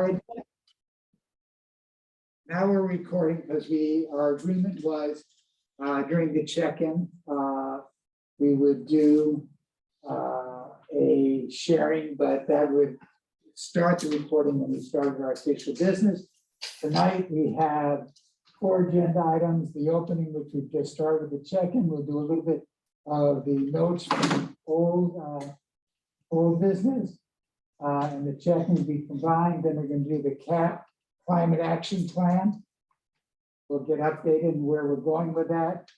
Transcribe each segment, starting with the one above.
right. Now we're recording because our agreement was during the check-in, we would do a sharing, but that would start the recording when we started our official business. Tonight, we have 4 agenda items, the opening, which we just started with the check-in. We'll do a little bit of the notes from old business. And the check-in will be combined. Then we're going to do the climate action plan. We'll get updated on where we're going with that.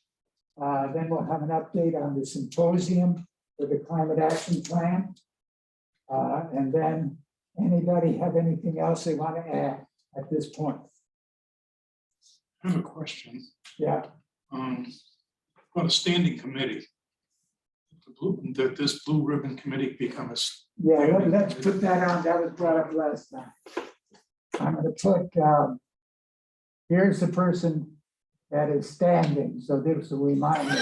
Then we'll have an update on the symposium for the climate action plan. And then anybody have anything else they want to add at this point? I have a question. Yeah. On a standing committee, that this blue ribbon committee become a. Yeah, let's put that on. That was brought up last time. I'm going to put, here's the person that is standing. So this will remind me.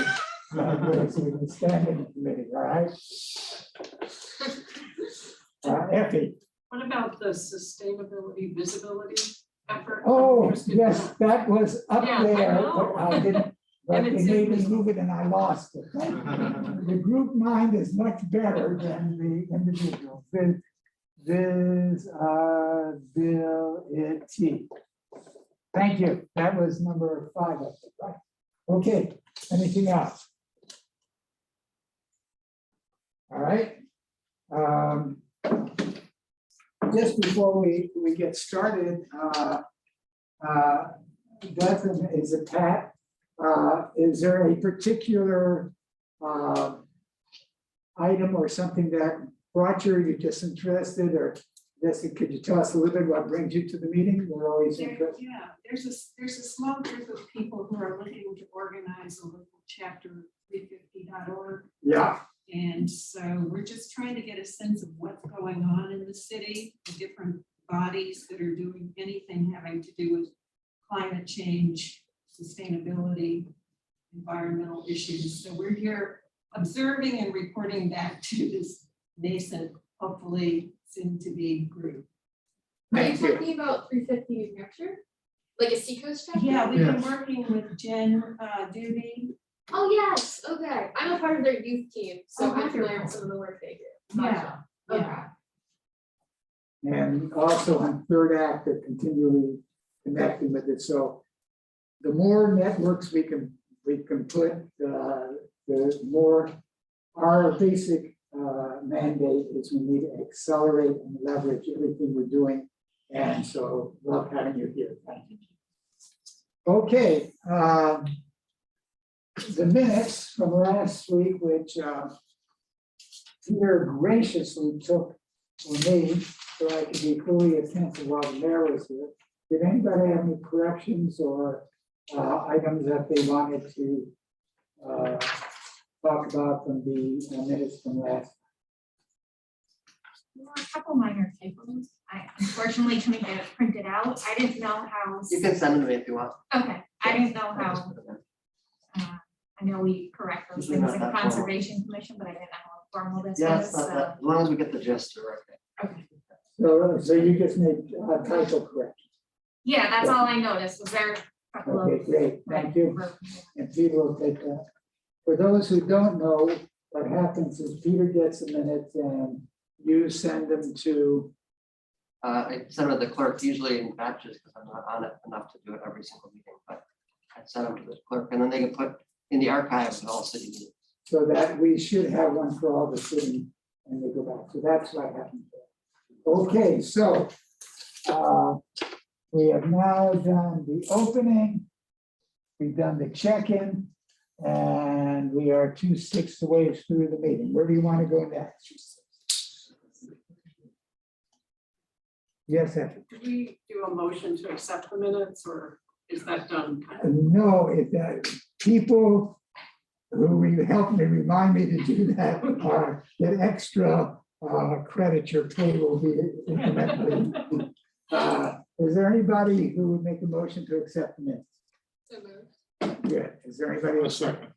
The standing committee, all right? Effie. What about the sustainability visibility effort? Oh, yes, that was up Yeah, I there, know. but I didn't, but And they it's made me invisible. move it and I lost it. The group mind is much better than the individual. Visibility. Thank you. That was number 5 of it, right? Okay, anything else? All right. Just before we get started, Beth, is it Pat? Is there a particular item or something that brought you? You're just interested, or Jessica, could you tell us a little bit what brings you to the meeting? We're always interested. Yeah, there's a small group of people who are looking to organize a local chapter 350.org. Yeah. And so we're just trying to get a sense of what's going on in the city, the different bodies that are doing anything having to do with climate change, sustainability, environmental issues. So we're here observing and reporting back to this nascent, hopefully soon to be group. Are you Thank you. talking about 350 New Hampshire? Like a Seacoast chapter? Yeah, we've been Yes. working with Jen Doobie. Oh, yes, okay. I'm a part of their youth team, so Oh, I'm familiar wonderful. with some of the work they do. Yeah, Gotcha. yeah. And also on Third Act, they're continually connecting with it. So the more networks we can put, the more our basic mandate is we need to accelerate and leverage everything we're doing. And so love having you here. Thank you. Okay. The minutes from last week, which Peter graciously took for me, so I could be fully attentive while the mayor was here. Did anybody have any corrections or items that they wanted to talk about from the minutes from last? There were a couple minor typos. I unfortunately couldn't get it printed out. I didn't know how. You can send them to me if you want. Okay, I didn't know I'll just how, put them in. I know we correct those Usually things not in that formal. Conservation Commission, but I didn't know how formal this Yeah, was, it's not so. that, as long as we get the gist, we're okay. Okay. So you just made title correction. Yeah, that's all I noticed. Was there a couple of. Okay, great, thank you. And Peter will take that. For those who don't know, what happens is Peter gets the minutes and you send them to, I send them to the clerk usually in batches because I'm not on it enough to do it every single meeting, but I send them to the clerk and then they can put in the archives of all city meetings. so that we should have one for all the city and they go back. So that's what happened. Okay, so we have now done the opening. We've done the check-in and we are 2/6 the way through the meeting. Where do you want to go next? Yes, Effie. Do we do a motion to accept the minutes, or is that done? No, people who help me remind me to do that get extra credit. Your pay will be incrementally. Is there anybody who would make a motion to accept the minutes? So moved. Good. Is there anybody? A else? second.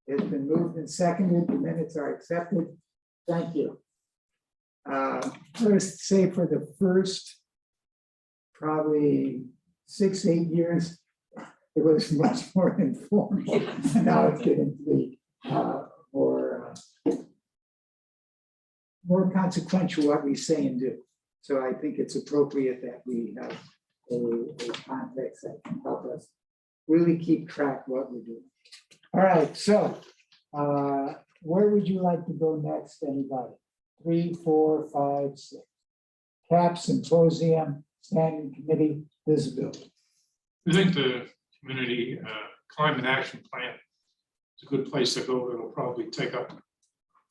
It's been moved and seconded. The minutes are accepted. Thank you. First, say for the first probably 6, 8 years, it was much more informal. And now it's getting to be more consequential what we say and do. So I think it's appropriate that we have a context that can help us really keep track of what we're doing. All right, so where would you like to go next, anybody? 3, 4, 5, 6. CAP, symposium, standing committee, visibility. I think the community climate action plan is a good place to go. It'll probably take up a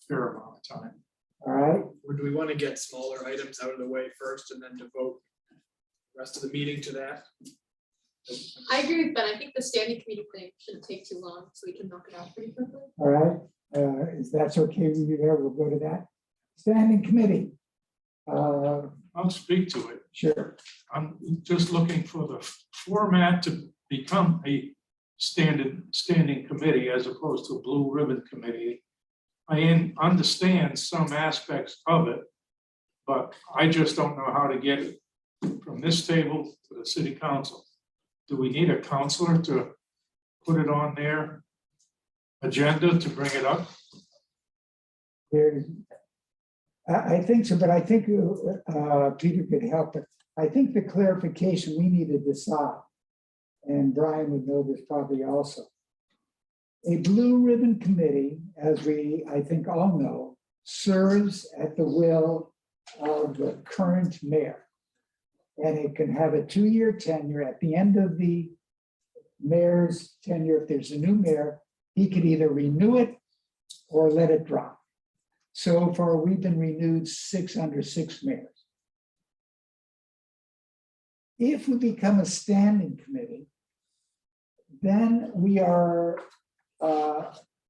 fair amount of time. All right, Or do we want to get smaller items out of the way first and then devote the rest of the meeting to that? I agree with Ben. I think the standing committee thing shouldn't take too long, so we can knock it out pretty quickly. all right. If that's okay with you there, we'll go to that. Standing committee. I'll speak to it. Sure. I'm just looking for the format to become a standing committee as opposed to a blue ribbon committee. I understand some aspects of it, but I just don't know how to get it from this table to the city council. Do we need a counselor to put it on their agenda to bring it up? There's, I think so, but I think Peter could help it. I think the clarification we need to decide, and Brian would know this probably also. A blue ribbon committee, as we, I think all know, serves at the will of the current mayor. And it can have a 2-year tenure. At the end of the mayor's tenure, if there's a new mayor, he could either renew it or let it drop. So far, we've been renewed 6 under 6 mayors. If we become a standing committee, then we are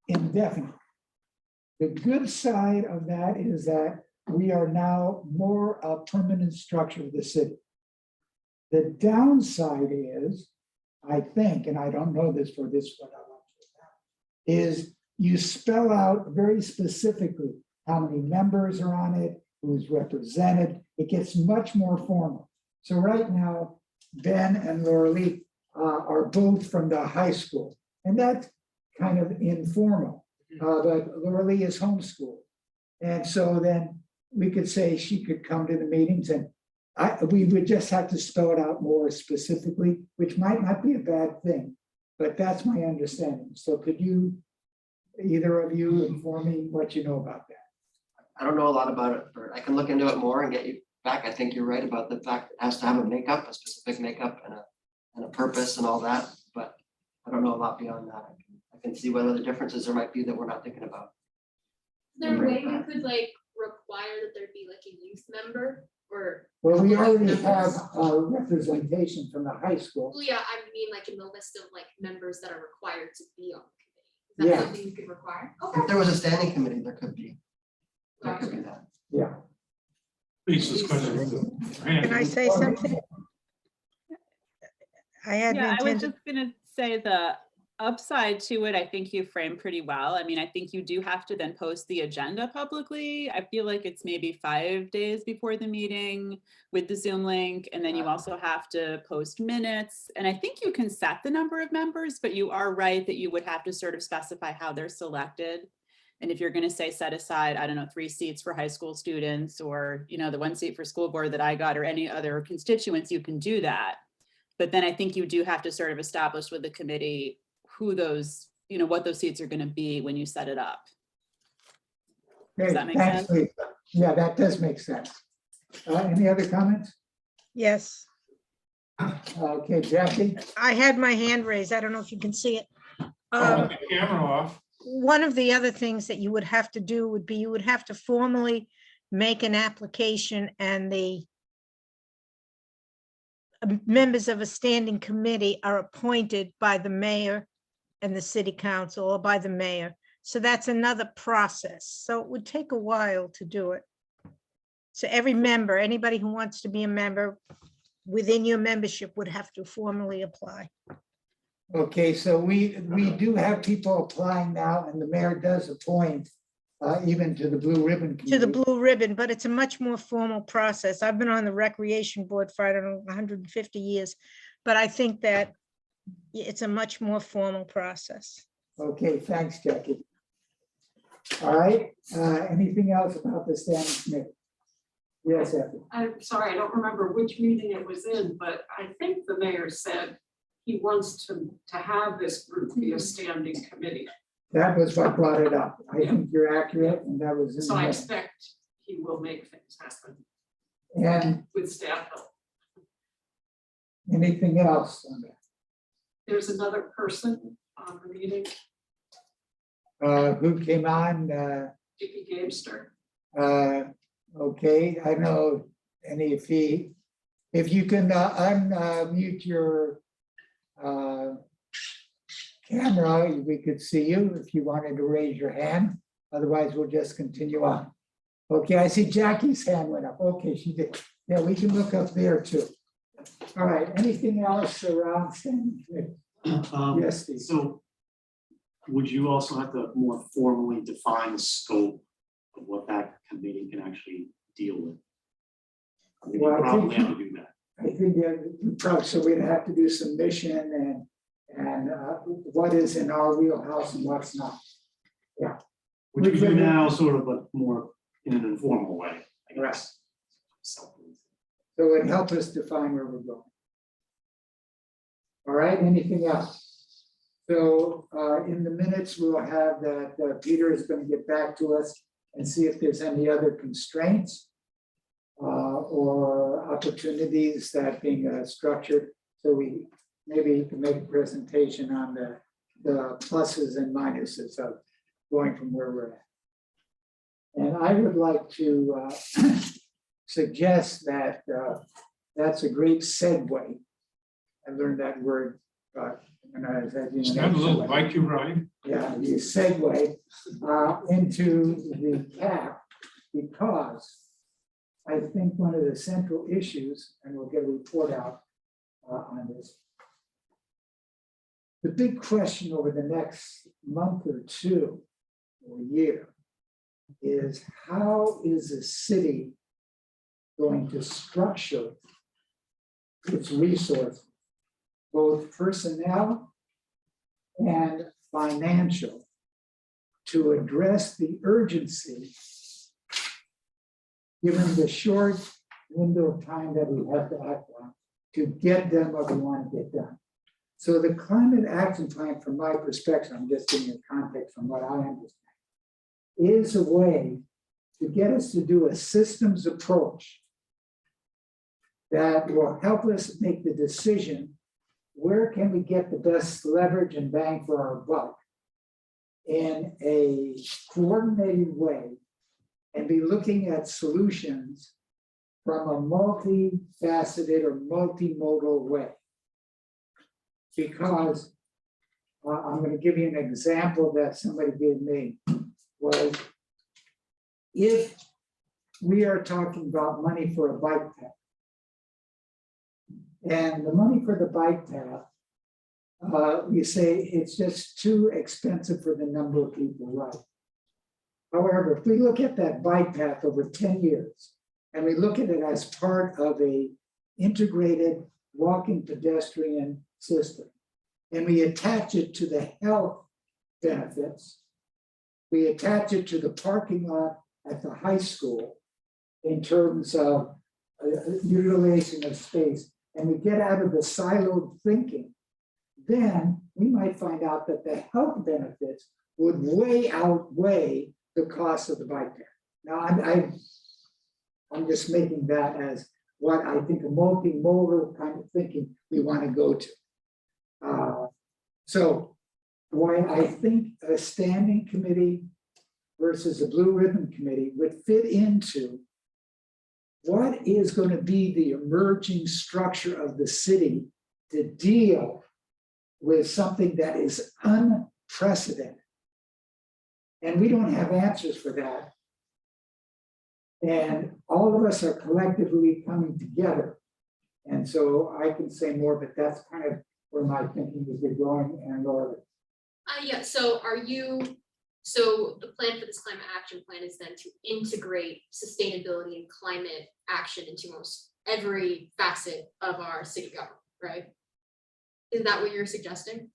indefinite. The good side of that is that we are now more a permanent structure of the city. The downside is, I think, and I don't know this for this one, is you spell out very specifically how many members are on it, who's represented. It gets much more formal. So right now, Ben and Laura Lee are both from the high school, and that's kind of informal. But Laura Lee is homeschooled. And so then we could say she could come to the meetings, and we would just have to spell it out more specifically, which might not be a bad thing, but that's my understanding. So could you, either of you, inform me what you know about that? I don't know a lot about it, but I can look into it more and get you back. I think you're right about the fact it has to have a makeup, a specific makeup and a purpose and all that, but I don't know a lot beyond that. I can see what other differences there might be that we're not thinking about. Is there a way we could like require that there be like a youth member or? Well, we couple of already have members? representation from the high school. Well, yeah, I mean like in the list of like members that are required to be on the committee. Is Yeah. that something you could require? If there was a standing committee, there could be. There could be that. Yeah. Lisa's going Can I to. say something? I had Yeah, I was intended, just gonna say the upside to it, I think you framed pretty well. I mean, I think you do have to then post the agenda publicly. I feel like it's maybe 5 days before the meeting with the Zoom link, and then you also have to post minutes. And I think you can set the number of members, but you are right that you would have to sort of specify how they're selected. And if you're gonna say set aside, I don't know, 3 seats for high school students, or, you know, the 1 seat for school board that I got, or any other constituents, you can do that. But then I think you do have to sort of establish with the committee who those, you know, what those seats are gonna be when you set it up. Okay, that make thanks, sense? Lisa. Yeah, that does make sense. Any other comments? yes, Okay, Jackie? I had my hand raised. I don't know if you can see it. Turn the camera off. One of the other things that you would have to do would be, you would have to formally make an application, and the members of a standing committee are appointed by the mayor and the city council, or by the mayor. So that's another process. So it would take a while to do it. So every member, anybody who wants to be a member within your membership would have to formally apply. Okay, so we do have people applying now, and the mayor does appoint even to the Blue Ribbon to the Committee. blue ribbon, but it's a much more formal process. I've been on the recreation board for, I don't know, 150 years. But I think that it's a much more formal process. Okay, thanks, Jackie. All right, anything else about the standing committee? Yes, Effie. I'm sorry, I don't remember which meeting it was in, but I think the mayor said he wants to have this group be a standing committee. That was what brought it up. I think you're accurate, and that was in So I the expect he will make things happen And with staff help. anything else on that? There's another person on the meeting, Who came on? Dickie Gamester. Okay, I know, and if you can unmute your camera, we could see you if you wanted to raise your hand. Otherwise, we'll just continue on. Okay, I see Jackie's hand went up. Okay, she did. Yeah, we can look up there too. All right, anything else around standing committee? Yes, Steve. So would you also have to more formally define the scope of what that committee can actually deal with? I mean, you Well, I probably think- have to do that. I think that probably, so we'd have to do some mission and what is in our wheelhouse and what's not. Which we do now sort of, but more in an informal way, I Right. guess. Something. So it help us define where we're going. All right, anything else? So in the minutes, we'll have that Peter is going to get back to us and see if there's any other constraints or opportunities that being structured. So we maybe can make a presentation on the pluses and minuses of going from where we're at. And I would like to suggest that that's a great segue. I learned that word when I was at It's got a little university. bike you ride. Yeah, the segue into the CAP, because I think one of the central issues, and we'll get a report out on this. The big question over the next month or two or year is how is the city going to structure its resources, both personnel and financial, to address the urgency given the short window of time that we have to act on to get done what we want to get done. So the climate action plan, from my perspective, I'm just giving you context from what I understand, is a way to get us to do a systems approach that will help us make the decision, where can we get the best leverage and bang for our buck in a coordinated way, and be looking at solutions from a multifaceted or multimodal way. Because I'm going to give you an example that somebody gave me, was if we are talking about money for a bike path, and the money for the bike path, we say it's just too expensive for the number of people, right? However, if we look at that bike path over 10 years, and we look at it as part of a integrated walking pedestrian system, and we attach it to the health benefits, we attach it to the parking lot at the high school in terms of utilization of space, and we get out of the siloed thinking, then we might find out that the health benefits would way outweigh the cost of the bike path. Now, I'm just making that as what I think a multimodal kind of thinking we want to go to. So why I think a standing committee versus a blue ribbon committee would fit into what is going to be the emerging structure of the city to deal with something that is unprecedented. And we don't have answers for that. And all of us are collectively coming together. And so I can say more, but that's kind of where my thinking is going and Laura. Yeah, so are you So the plan for this climate action plan is then to integrate sustainability and climate action into most every facet of our city government, right? Is that what you're suggesting?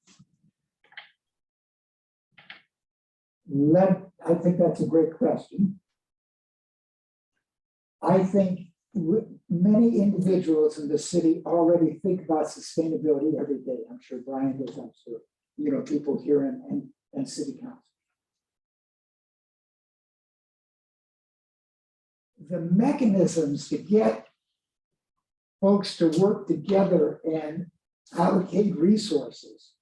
I think that's a great question. I think many individuals in the city already think about sustainability every day. I'm sure Brian does, I'm sure, people here and city council. The mechanisms to get folks to work together and allocate resources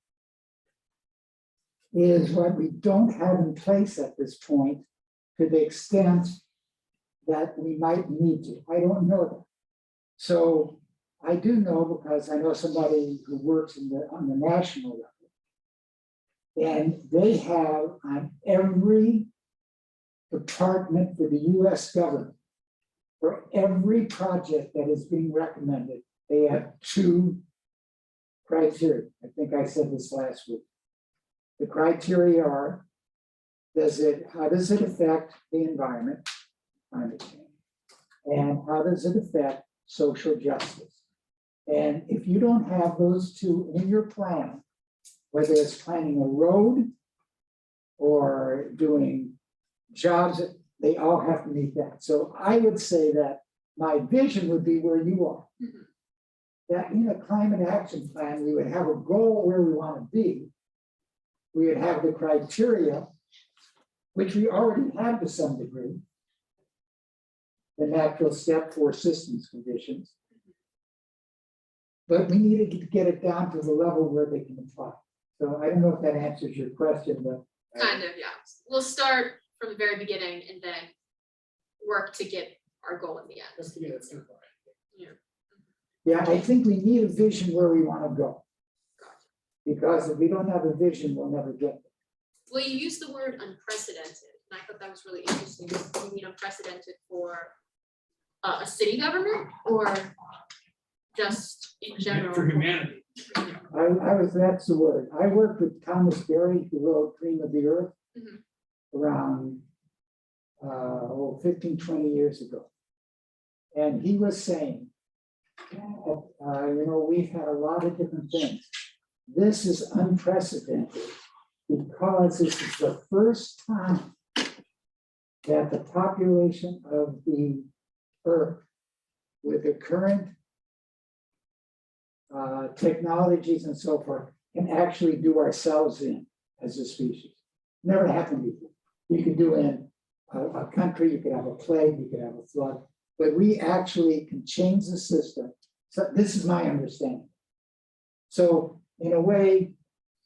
is what we don't have in place at this point to the extent that we might need to. I don't know that. So I do know because I know somebody who works on the national level. And they have on every department for the US government, for every project that is being recommended, they have 2 criteria. I think I said this last week. The criteria are, how does it affect the environment, climate change? And how does it affect social justice? And if you don't have those 2 in your plan, whether it's planning a road or doing jobs, they all have to meet that. So I would say that my vision would be where you are. That in a climate action plan, we would have a goal where we want to be. We would have the criteria, which we already have to some degree. The natural step 4 systems conditions. But we needed to get it down to the level where they can apply. So I don't know if that answers your question, but. Kind of, yeah. We'll start from the very beginning and then work to get our goal in the end. Just to get it simple. Yeah, I think we need a vision where we want to go. Because if we don't have a vision, we'll never get there. Well, you used the word unprecedented, and I thought that was really interesting. Do you mean unprecedented for a city government or just in general? For humanity. That's the word. I worked with Thomas Berry, who wrote Cream of the Earth Mhm. around 15, 20 years ago. And he was saying, we've had a lot of different things. This is unprecedented because this is the first time that the population of the Earth with the current technologies and so forth can actually do ourselves in as a species. Never happened before. You could do in a country, you could have a plague, you could have a flood, but we actually can change the system. So this is my understanding. So in a way,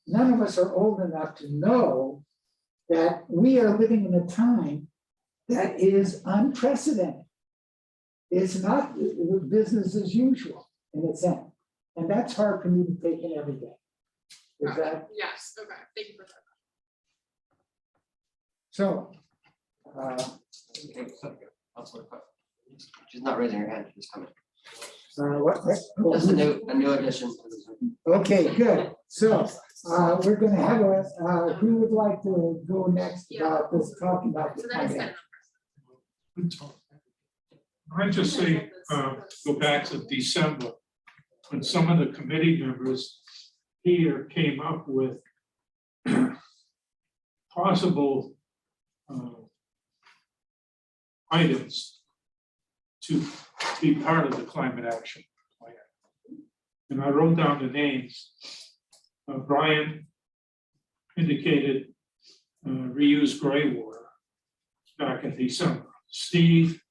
none of us are old enough to know that we are living in a time that is unprecedented. It's not business as usual in a sense. And that's hard for me to take in every day. Is that Yes, okay, thank you for that. so? She's not raising her hand, she's coming. What? Just a new addition to the Zoom. Okay, good. So we're gonna have who would like to go next about this, talking about the So that is climate? Good talk. I just say, go back to December, when some of the committee members here came up with possible items to be part of the climate action plan. And I wrote down the names. Brian indicated reuse gray water back in December. Steve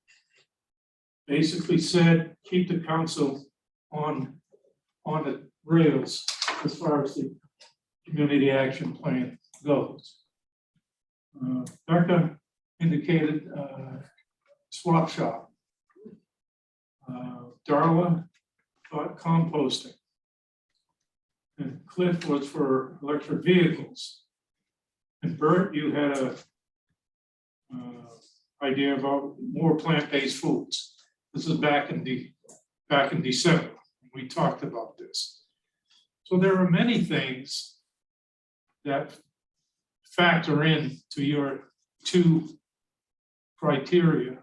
basically said, keep the council on the rails as far as the community action plan goes. Becca indicated swap shop. Darla thought composting. And Cliff was for electric vehicles. And Bert, you had a idea about more plant-based foods. This is back in December. We talked about this. So there are many things that factor in to your two criteria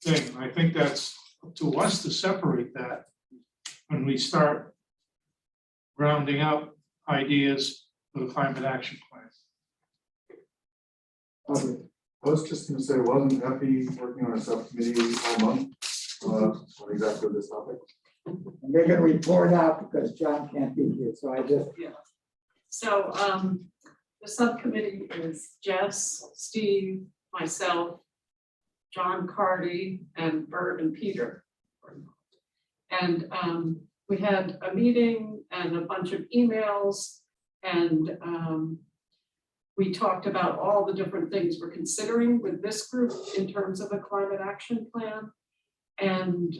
thing. I think that's up to us to separate that when we start rounding up ideas for the climate action plan. I was just gonna say, wasn't Effie working on a subcommittee all month, on exactly this topic? And they're gonna report out because John can't be here, so I just, So, the subcommittee is Jess, Steve, myself, John Cardy, and Bert and Peter. And, we had a meeting and a bunch of emails, and, we talked about all the different things we're considering with this group in terms of a climate action plan. And,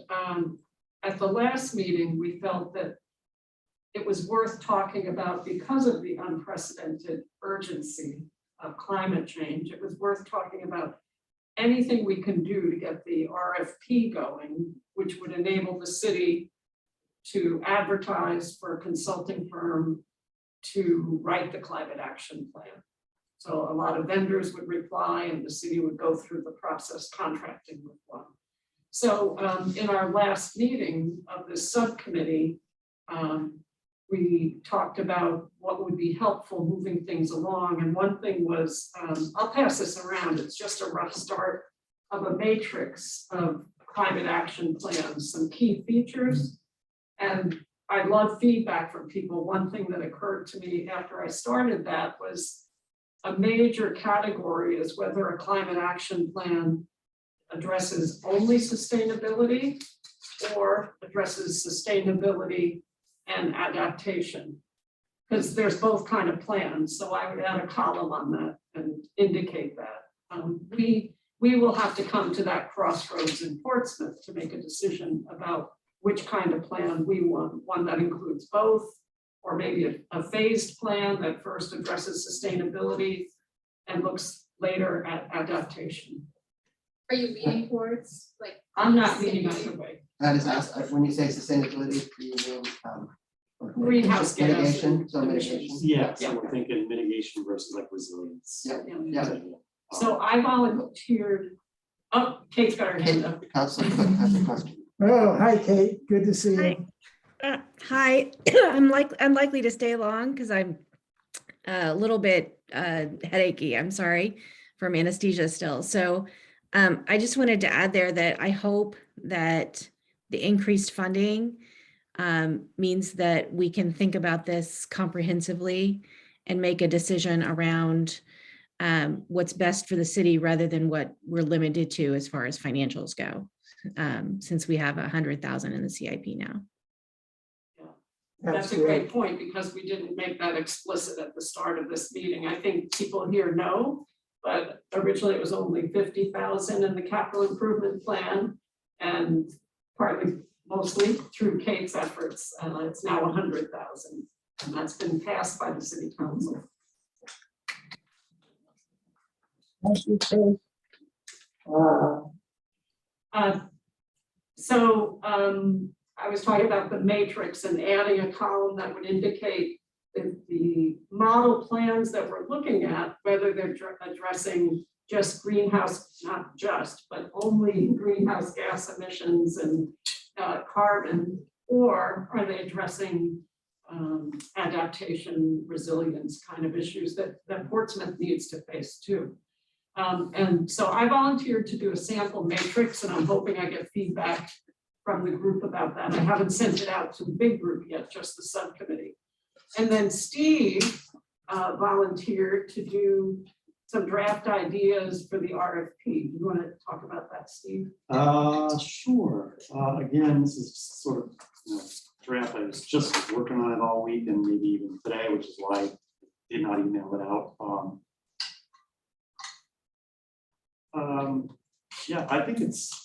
at the last meeting, we felt that it was worth talking about because of the unprecedented urgency of climate change. It was worth talking about anything we can do to get the RFP going, which would enable the city to advertise for a consulting firm to write the climate action plan. So a lot of vendors would reply and the city would go through the process contracting with one. So in our last meeting of this subcommittee, we talked about what would be helpful moving things along. And one thing was, I'll pass this around, it's just a rough start of a matrix of climate action plans, some key features. And I love feedback from people. One thing that occurred to me after I started that was a major category is whether a climate action plan addresses only sustainability or addresses sustainability and adaptation. Because there's both kind of plans, so I would add a column on that and indicate that. We will have to come to that crossroads in Portsmouth to make a decision about which kind of plan we want, one that includes both, or maybe a phased plan that first addresses sustainability and looks later at adaptation. Are you leaning towards like? I'm not leaning either way. That is asked, when you say sustainability, you mean, Greenhouse gas mitigation, so mitigation. Yeah, so we're thinking mitigation versus like resilience. Yep. Yeah. So I volunteered, oh, Kate's got her hand up. Councilor Cook has a question. oh, hi, Kate, good to see you. Hi, I'm unlikely to stay long because I'm a little bit headachy. I'm sorry, from anesthesia still. So I just wanted to add there that I hope that the increased funding means that we can think about this comprehensively and make a decision around what's best for the city rather than what we're limited to as far as financials go, since we have 100,000 in the CIP now. That's a great point, because we didn't make that explicit at the start of this meeting. I think people here know, but originally it was only 50,000 in the capital improvement plan, and partly, mostly through Kate's efforts, it's now 100,000, and that's been passed by the city council. Thank you, Kate. I was talking about the matrix and adding a column that would indicate the model plans that we're looking at, whether they're addressing just greenhouse, not just, but only greenhouse gas emissions and carbon, or are they addressing adaptation, resilience kind of issues that Portsmouth needs to face too. And so I volunteered to do a sample matrix, and I'm hoping I get feedback from the group about that. I haven't sent it out to the big group yet, just the subcommittee. And then Steve volunteered to do some draft ideas for the RFP. You want to talk about that, Steve? Sure. Again, this is sort of, draft. I was just working on it all week and maybe even today, which is why I did not email it out. Yeah, I think it's.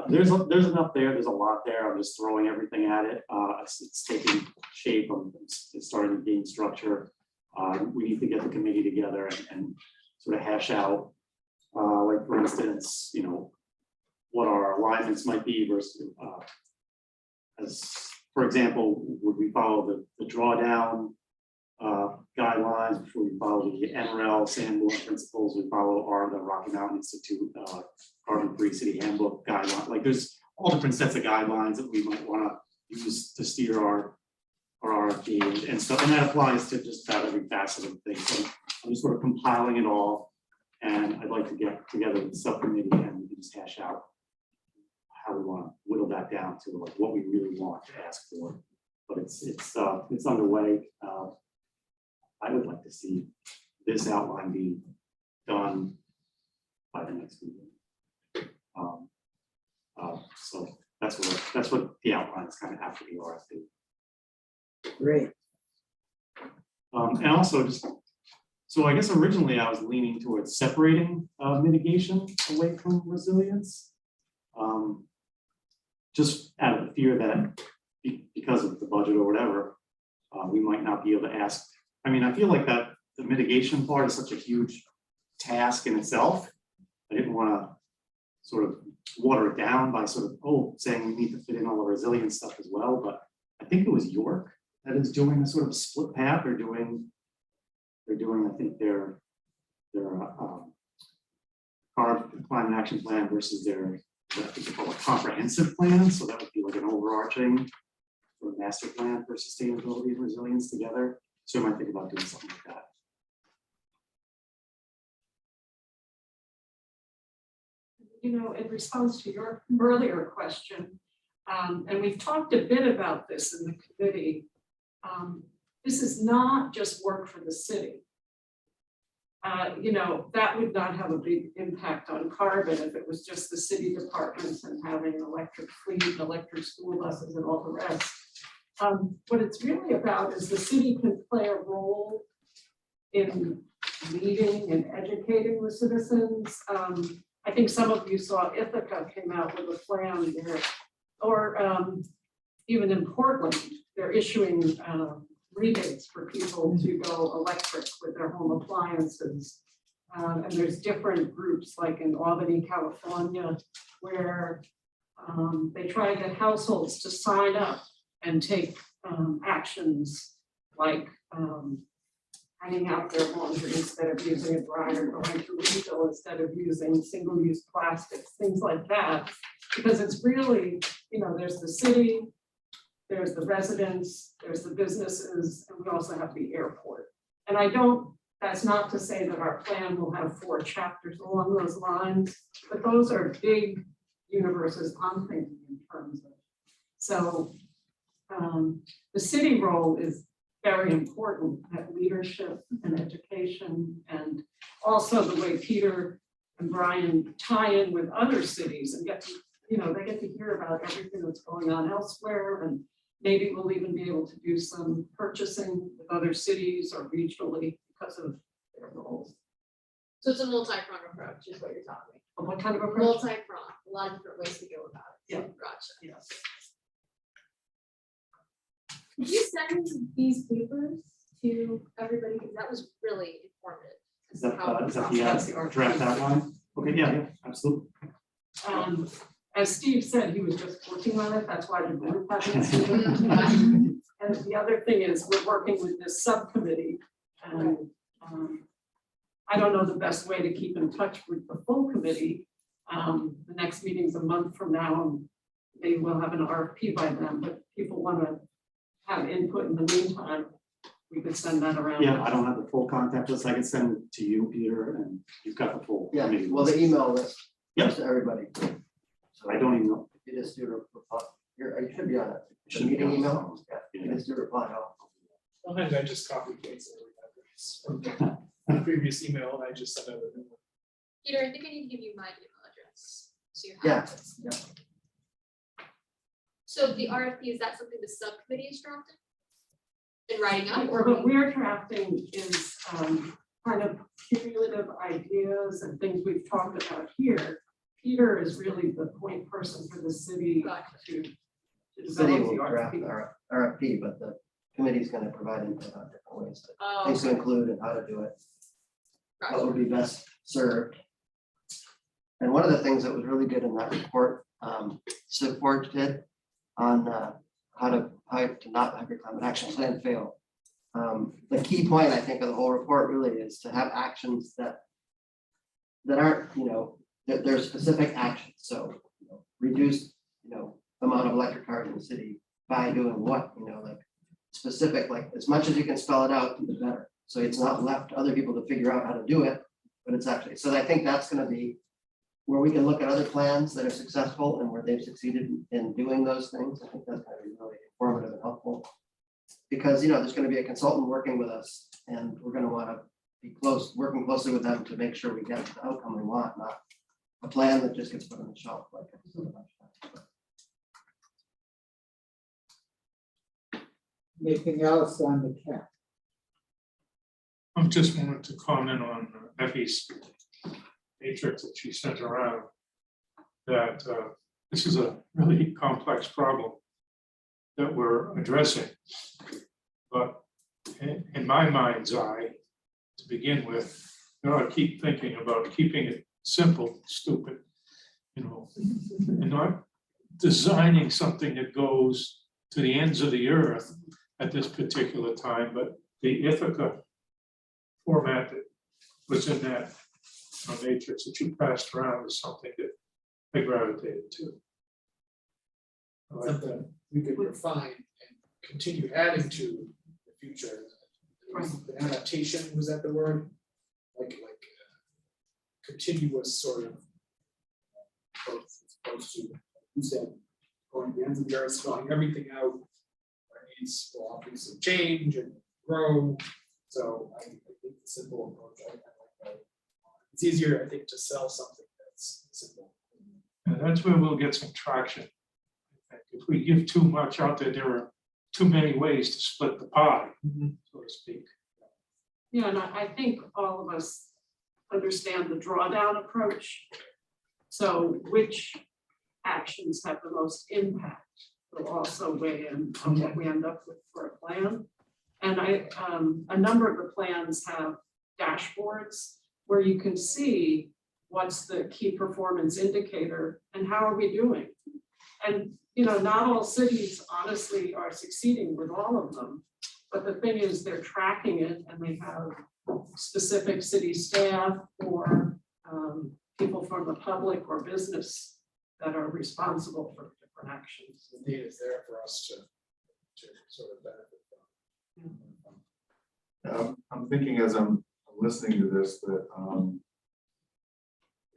There's enough there. There's a lot there. I'm just throwing everything at it. It's taking shape. It's starting to gain structure. We need to get the committee together and sort of hash out, like for instance, what our alignments might be versus as for example, would we follow the drawdown guidelines, before we follow the NREL Sanborn principles, we follow the Rocky Mountain Institute carbon-free city handbook guideline. Like there's all different sets of guidelines that we might want to use to steer our RFP and stuff, and that applies to just about every facet of things. So I'm just sort of compiling it all, and I'd like to get together with the subcommittee and we can just hash out how we want to whittle that down to like what we really want to ask for. But it's underway. I would like to see this outline be done by the next meeting. So that's what the outline is kind of after the RFP. Great. And also just, so I guess originally I was leaning towards separating mitigation away from resilience. Just out of the fear that because of the budget or whatever, we might not be able to ask. I mean, I feel like that the mitigation part is such a huge task in itself. I didn't want to sort of water it down by sort of, saying we need to fit in all the resilience stuff as well. But I think it was York that is doing a sort of split path. They're doing, I think their climate action plan versus their, I think they call a comprehensive plan. So that would be like an overarching sort of master plan for sustainability and resilience together. So I might think about doing something like that. You know, in response to your earlier question, and we've talked a bit about this in the committee, this is not just work for the city. You know, that would not have a big impact on carbon if it was just the city departments and having an electric fleet, electric school buses and all the rest. What it's really about is the city can play a role in leading and educating the citizens. I think some of you saw Ithaca came out with a plan there, or even in Portland, they're issuing rebates for people to go electric with their home appliances. And there's different groups like in Albany, California, where they try to get households to sign up and take actions like hanging out their laundry instead of using a dryer, going to refill instead of using single-use plastics, things like that. Because it's really, you know, there's the city, there's the residents, there's the businesses, and we also have the airport. And that's not to say that our plan will have 4 chapters along those lines, but those are big universes I'm thinking in terms of. So the city role is very important, that leadership and education, and also the way Peter and Brian tie in with other cities and get to, you know, they get to hear about everything that's going on elsewhere, and maybe we'll even be able to do some purchasing with other cities or regionally because of their roles. So it's a multi-pronged approach is what you're talking. What kind of approach? Multi-pronged, a lot of different ways to go about it. Yeah. Gotcha. Yes. Could you send these papers to everybody? Because that was really informative. Is that That's the the draft outline? Okay, yeah, absolutely. As Steve said, he was just working on it. That's why the group hasn't seen it. And the other thing is we're working with this subcommittee, and I don't know the best way to keep in touch with the full committee. The next meeting's a month from now, and maybe we'll have an RFP by then, but people want to have input in the meantime, we could send that around. Yeah, I don't have the full contact list. I can send it to you, Peter, and you've got the full. Yeah, committee well, the list. email list Yep. goes to everybody. So I don't even know. you just do reply, you should be on it. The meeting email, yeah, you just do reply all. Sometimes I just copy paste every address from the previous email and I just send out a new one. Peter, I think I need to give you my email address. So you have Yeah, it. yeah. So the RFP, is that something the subcommittee is drafting? And writing up or? What we're drafting is kind of cumulative ideas and things we've talked about here. Peter is really the point person for the city Gotcha. to The city develop will the draft RFP. our RFP, but the committee's gonna provide input on different ways to, Oh, things to include and how to do it, what gotcha. would be best served. And one of the things that was really good in that report, support did on how to not have your climate action plan fail. The key point, I think, of the whole report really is to have actions that aren't, that there's specific actions. So, reduce, amount of electric cars in the city by doing what, like specific, like as much as you can spell it out, the better. So it's not left to other people to figure out how to do it, but it's actually, so I think that's gonna be where we can look at other plans that are successful and where they've succeeded in doing those things. I think that's gonna be really informative and helpful. Because, there's gonna be a consultant working with us and we're gonna wanna be working closely with them to make sure we get the outcome we want, not a plan that just gets put on the shelf like. Anything else on the cap? I just wanted to comment on Effie's matrix that she sent around. That this is a really complex problem that we're addressing. But in my mind's eye, to begin with, I keep thinking about keeping it simple, stupid, and not designing something that goes to the ends of the earth at this particular time, but the Ithaca format that was in that matrix that you passed around is something that I gravitated to. I like that. Something we could refine and continue adding to in the future. The adaptation, was that the word? Like continuous sort of approach as opposed to, you said, going the ends of the earth, spelling everything out. Will obviously change and grow. So I think the simple approach, I like that. It's easier, I think, to sell something that's simple. And that's where we'll get some traction. If we give too much out there, there are too many ways to split the pie, so to speak. Yeah, and I think all of us understand the drawdown approach. So which actions have the most impact will also weigh in on what we end up with for a plan. And a number of the plans have dashboards where you can see what's the key performance indicator and how are we doing. And not all cities honestly are succeeding with all of them, but the thing is they're tracking it and they have specific city staff or people from the public or business that are responsible for different actions. The data is there for us to sort of benefit from. I'm thinking as I'm listening to this that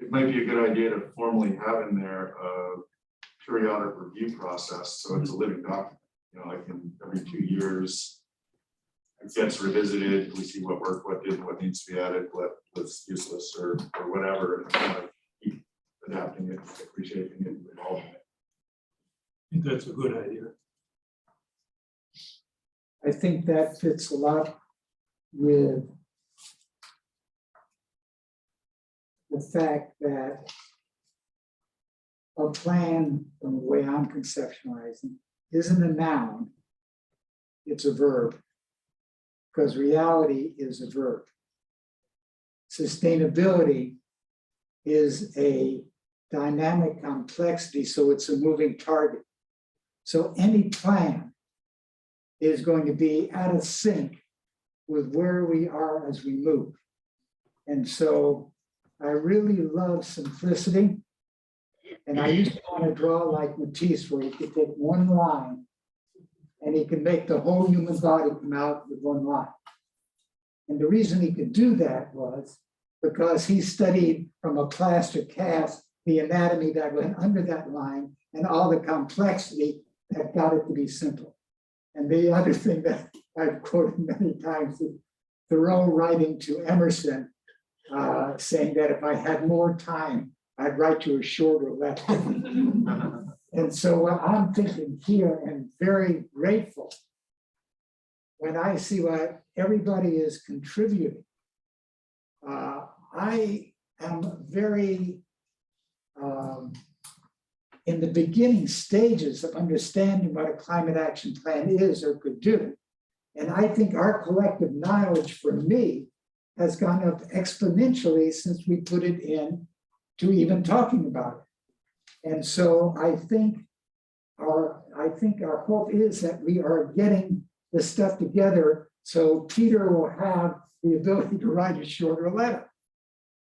it might be a good idea to formally have in there a periodic review process, so it's a living document. Like every 2 years, it gets revisited. We see what worked, what didn't, what needs to be added, what's useless or whatever, and kind of keep adapting it, reshaping it, evolving it. I think that's a good idea. I think that fits a lot with the fact that a plan, from the way I'm conceptualizing, isn't a noun, it's a verb, because reality is a verb. Sustainability is a dynamic complexity, so it's a moving target. So any plan is going to be out of sync with where we are as we move. And so I really love simplicity. And I used to want to draw like Matisse, where you could take one line and he could make the whole human body come out with one line. And the reason he could do that was because he studied from a plaster cast the anatomy that went under that line and all the complexity that got it to be simple. And the other thing that I've quoted many times is Thoreau writing to Emerson, saying that if I had more time, I'd write you a shorter letter. And so what I'm thinking here, and very grateful when I see what everybody is contributing, I am very in the beginning stages of understanding what a climate action plan is or could do. And I think our collective knowledge, for me, has gone up exponentially since we put it in to even talking about it. And so I think our I think our hope is that we are getting this stuff together, so Peter will have the ability to write a shorter letter.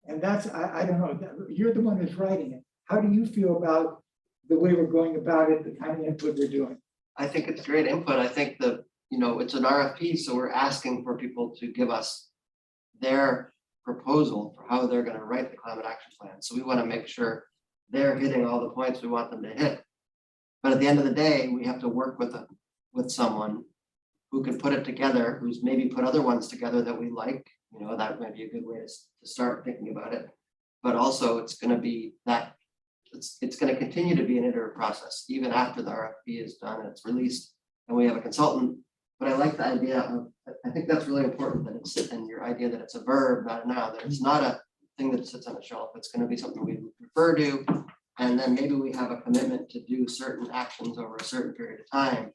And that's, I don't know, you're the one who's writing it. How do you feel about the way we're going about it, the kind of input we're doing? I think it's great input. I think that, you know, it's an RFP, so we're asking for people to give us their proposal for how they're gonna write the climate action plan. So we want to make sure they're hitting all the points we want them to hit. But at the end of the day, we have to work with someone who can put it together, who's maybe put other ones together that we like. You know, that might be a good way to start thinking about it. But also, it's gonna be that, it's gonna continue to be an iterative process, even after the RFP is done and it's released, and we have a consultant. But I like the idea of, I think that's really important, that it's in your idea that it's a verb, not a noun, that it's not a thing that sits on a shelf. It's gonna be something we refer to. And then maybe we have a commitment to do certain actions over a certain period of time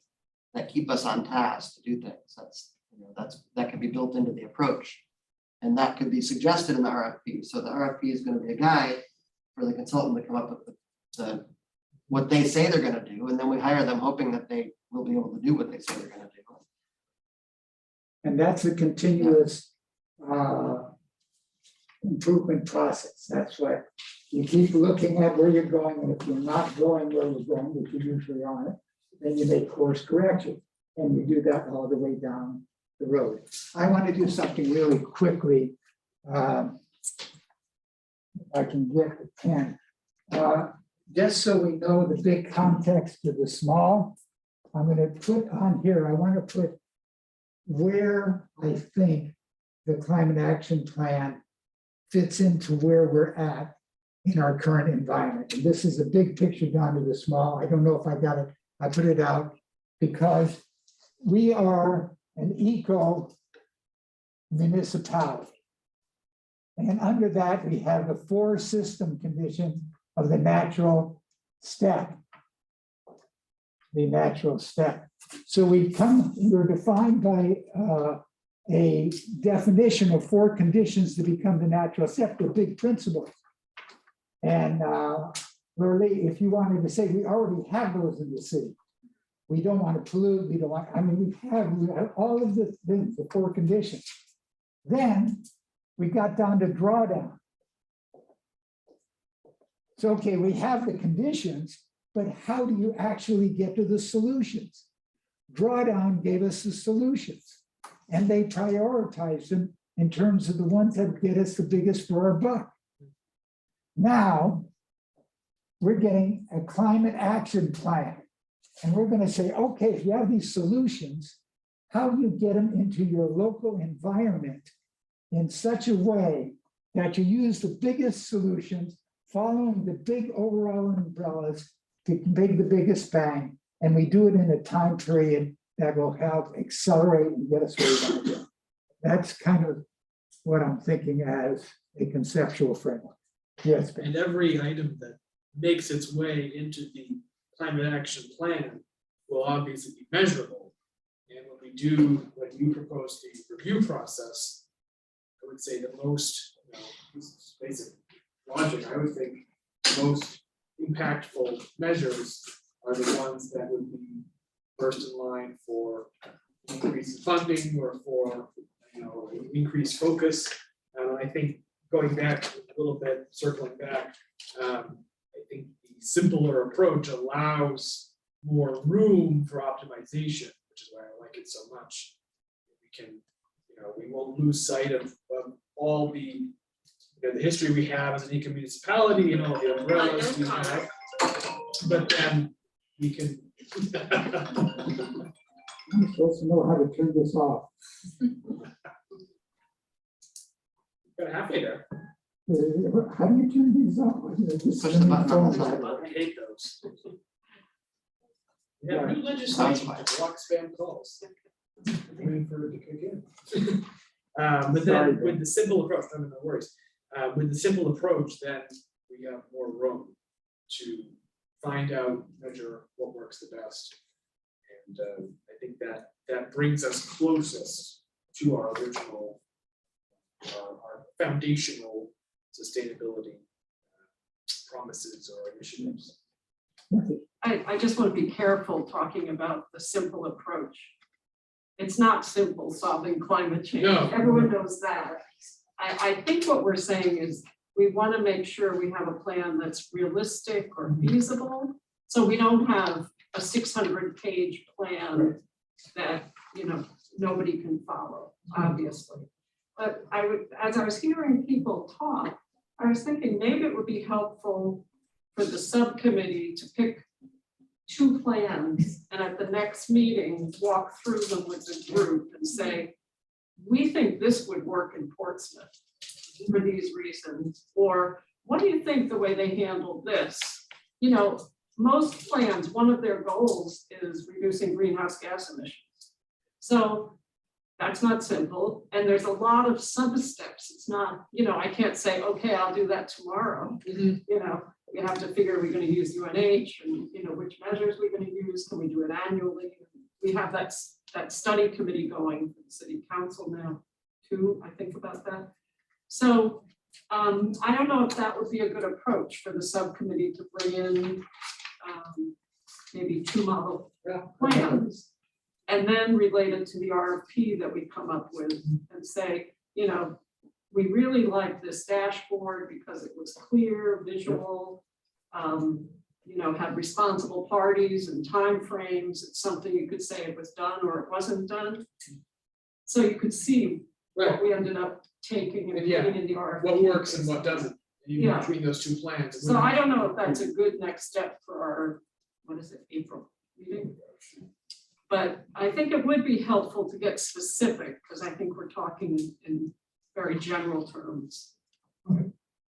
that keep us on task to do things. That's, you know, that can be built into the approach. And that could be suggested in the RFP. So the RFP is gonna be a guide for the consultant to come up with the what they say they're gonna do, and then we hire them hoping that they will be able to do what they say they're gonna do. And that's a continuous improvement process. That's what you keep looking at where you're going, and if you're not going where you're going, which you usually aren't, then you make course correction, and you do that all the way down the road. I want to do something really quickly. If I can get the pen. Just so we know the big context to the small, I'm going to put on here, I want to put where I think the climate action plan fits into where we're at in our current environment. And this is a big picture down to the small. I don't know if I got it. I put it out because we are an eco municipality. And under that, we have the 4 system condition of the natural step. The natural step. So we're defined by a definition of 4 conditions to become the natural step, the big principles. And really, if you wanted to say, we already have those in the city. We don't want to pollute, we don't want, I mean, we have all of the things, the 4 conditions. Then we got down to drawdown. So, okay, we have the conditions, but how do you actually get to the solutions? Drawdown gave us the solutions, and they prioritized them in terms of the ones that get us the biggest for our buck. Now, we're getting a climate action plan, and we're going to say, okay, if you have these solutions, how do you get them into your local environment in such a way that you use the biggest solutions, following the big overall umbrellas to make the biggest bang, and we do it in a time period that will help accelerate and get us where we want to go. That's kind of what I'm thinking as a conceptual framework. Yes, Ben. And every item that makes its way into the climate action plan will obviously be measurable. And when you propose the review process, I would say the most, this is basic logic, I would think the most impactful measures are the ones that would be first in line for increase in funding or for, increased focus. I think going back a little bit, circling back, I think the simpler approach allows more room for optimization, which is why I like it so much. We can, we won't lose sight of all the the history we have as an eco municipality and all the umbrellas we have, but then we can. I'm supposed to know how to turn this off. Got a halfway there. How do you turn these off? Push the button on the side. I hate those. We have new legislation to block spam calls. Waiting for it to kick in. But then with the simple approach, no worries. With the simple approach, then we have more room to find out, measure what works the best. And I think that brings us closest to our original, our foundational sustainability promises or initiatives. I just want to be careful talking about the simple approach. It's not simple solving climate change. No. Everyone knows that. I think what we're saying is we want to make sure we have a plan that's realistic or feasible. So we don't have a 600-page plan that, you know, nobody can follow, obviously. But I would, as I was hearing people talk, I was thinking maybe it would be helpful for the subcommittee to pick 2 plans and at the next meeting, walk through them with the group and say, we think this would work in Portsmouth for these reasons, or what do you think the way they handled this? You know, most plans, one of their goals is reducing greenhouse gas emissions. So that's not simple, and there's a lot of sub-steps. It's not, you know, I can't say, okay, I'll do that tomorrow. You know, we have to figure, are we gonna use UNH, and, you know, which measures we're gonna use, can we do it annually? We have that study committee going for the city council now, too, I think about that. So I don't know if that would be a good approach for the subcommittee to bring in maybe 2 model plans. And then relate it to the RFP that we come up with and say, you know, we really like this dashboard because it was clear, visual, you know, had responsible parties and timeframes. It's something you could say it was done or it wasn't done. So you could see what we ended up taking and putting in the RFP. What works and what doesn't, even Yeah. between those 2 plans. So I don't know if that's a good next step for our, what is it, April meeting? But I think it would be helpful to get specific, because I think we're talking in very general terms.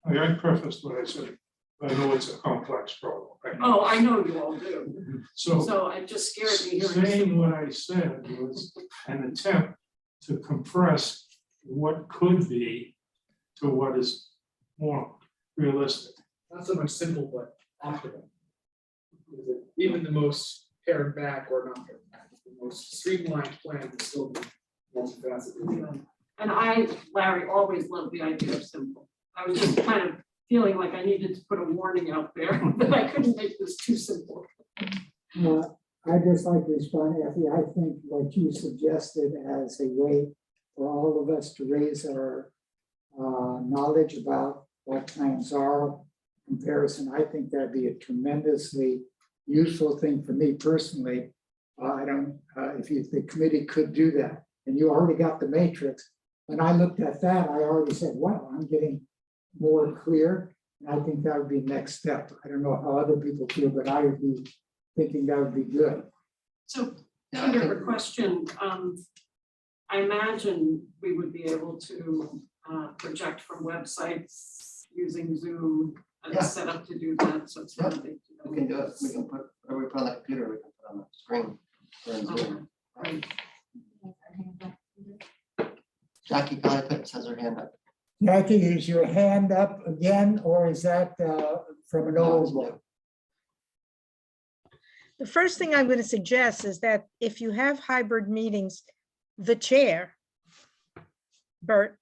I prefaced what I said, I know it's a complex problem. Oh, I know you all do. So So it just scared me hearing. saying what I said was an attempt to compress what could be to what is more realistic. Not so much simple, but optimal. Even the most pared back or not pared back, the most streamlined plan will still be multifaceted. And I, Larry, always loved the idea of simple. I was just kind of feeling like I needed to put a warning out there that I couldn't make this too simple. I'd just like to respond, Effie. I think what you suggested as a way for all of us to raise our knowledge about what plans are, comparison, I think that'd be a tremendously useful thing for me personally. I don't, if the committee could do that, and you already got the matrix. When I looked at that, I already said, wow, I'm getting more clear. And I think that would be next step. I don't know how other people feel, but I would be thinking that would be good. So, Peter, a question. I imagine we would be able to project from websites using Zoom and Yeah. set up to do that, so it's not a big We deal. can do it, we can put, or we put on the computer, we can put on the screen. or in Zoom. Right. Jackie Collins has her hand up. Jackie, is your hand up again, or is that from an No, it's old one? new. The first thing I'm going to suggest is that if you have hybrid meetings, the chair, Bert,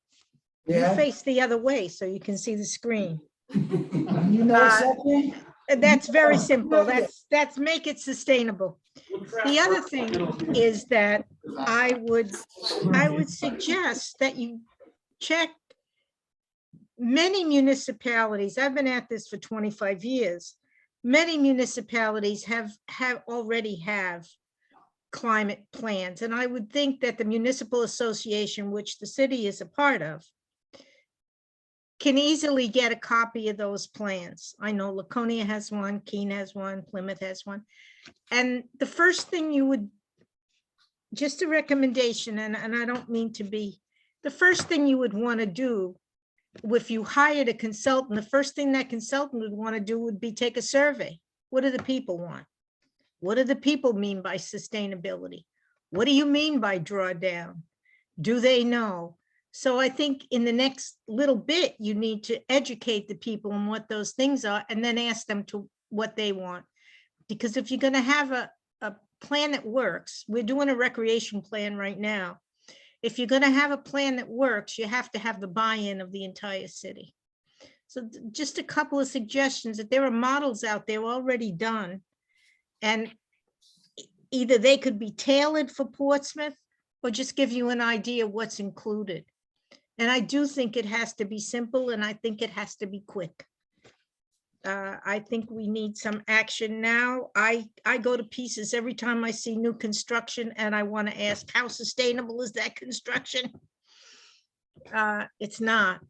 you Yeah, face the other way so you can see the screen. you know Uh, something? And that's very Yeah, simple. brilliant. That's make it sustainable. The other thing is that I would suggest that you check many municipalities. I've been at this for 25 years. Many municipalities have already have climate plans. And I would think that the municipal association, which the city is a part of, can easily get a copy of those plans. I know Laconia has one, Keene has one, Plymouth has one. And the first thing you would, just a recommendation, and I don't mean to be, the first thing you would want to do, if you hired a consultant, the first thing that consultant would want to do would be take a survey. What do the people want? What do the people mean by sustainability? What do you mean by drawdown? Do they know? So I think in the next little bit, you need to educate the people on what those things are and then ask them to what they want. Because if you're going to have a plan that works, we're doing a recreation plan right now. If you're going to have a plan that works, you have to have the buy-in of the entire city. So just a couple of suggestions that there are models out there already done And either they could be tailored for Portsmouth or just give you an idea of what's included. And I do think it has to be simple, and I think it has to be quick. I think we need some action now. I go to pieces every time I see new construction, and I want to ask, how sustainable is that construction? It's not.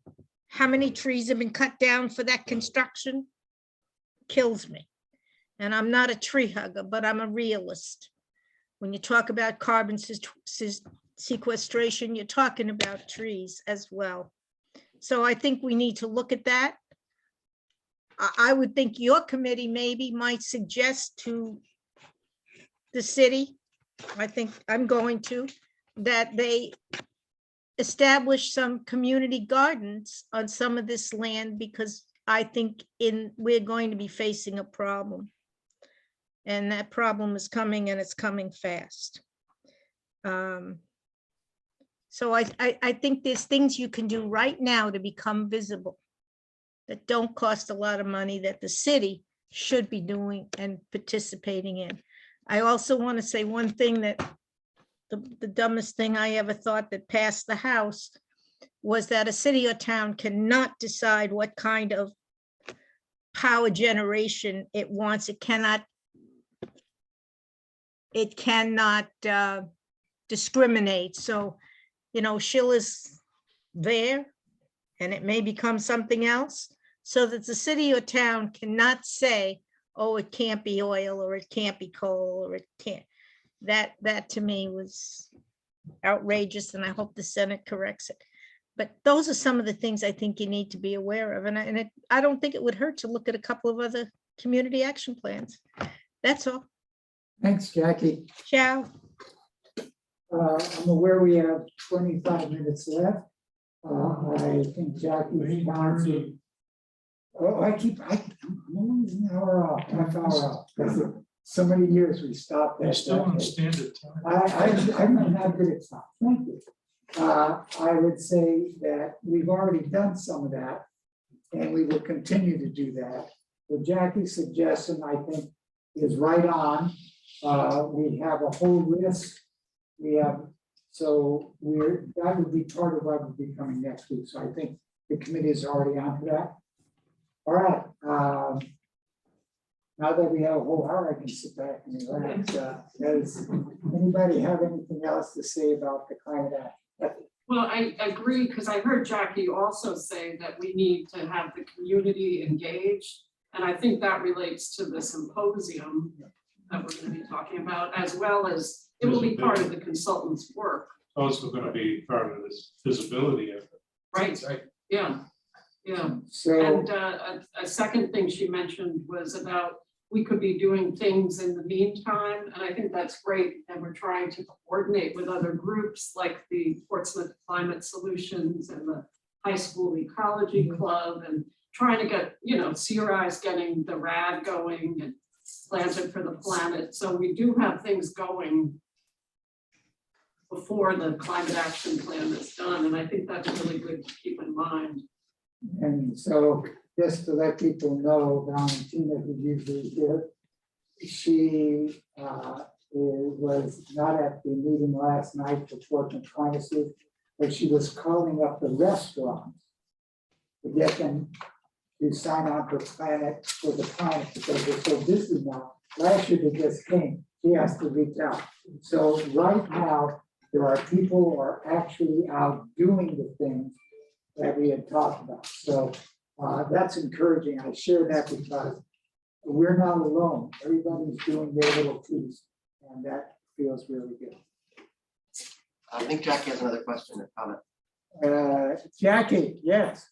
How many trees have been cut down for that construction? Kills me. And I'm not a tree hugger, but I'm a realist. When you talk about carbon sequestration, you're talking about trees as well. So I think we need to look at that. I would think your committee maybe might suggest to the city, I think I'm going to, that they establish some community gardens on some of this land, because I think we're going to be facing a problem. And that problem is coming, and it's coming fast. So I think there's things you can do right now to become visible that don't cost a lot of money, that the city should be doing and participating in. I also want to say one thing, that the dumbest thing I ever thought that passed the House was that a city or town cannot decide what kind of power generation it wants. It cannot discriminate. So, Schiller's there, and it may become something else, so that the city or town cannot say, oh, it can't be oil, or it can't be coal, or it can't. That to me was outrageous, and I hope the Senate corrects it. But those are some of the things I think you need to be aware of. And I don't think it would hurt to look at a couple of other community action plans. That's all. Thanks, Jackie. Ciao. I'm aware we have 25 minutes left. I think Jackie's down to. Oh, I'm always an hour off, half hour off. Because of so many years we stopped. They're at still that on date. standard time. I'm not good at time. Thank you. I would say that we've already done some of that, and we will continue to do that. But Jackie's suggestion, I think, is right on. We have a whole list. That would be part of what will be coming next week. So I think the committee is already on to that. All right. Now that we have a whole hour, I can sit back and relax. Does anybody have anything else to say about the climate act? Well, I agree, because I heard Jackie also say that we need to have the community engaged. And I think that relates to the symposium that we're going to be talking about, as well as it will be part of the consultant's work. Also going to be part of this visibility effort. Right, yeah, yeah. So, And a second thing she mentioned was about, we could be doing things in the meantime, and I think that's great. And we're trying to coordinate with other groups like the Portsmouth Climate Solutions and the High School Ecology Club, and trying to get, CRI's getting the RAD going and Planted for the Planet. So we do have things going before the climate action plan is done, and I think that's really good to keep in mind. and so just to let people know, Valentina, who usually here, she was not at the meeting last night for Portland Climate Solutions, but she was calling up the restaurants to get them to sign on for the planet, because they're so busy now. Last year they just came. She has to reach out. So right now, there are people who are actually out doing the things that we had talked about. So that's encouraging. I share that because we're not alone. Everybody's doing their little piece, and that feels really good. I think Jackie has another question or comment. Jackie, yes.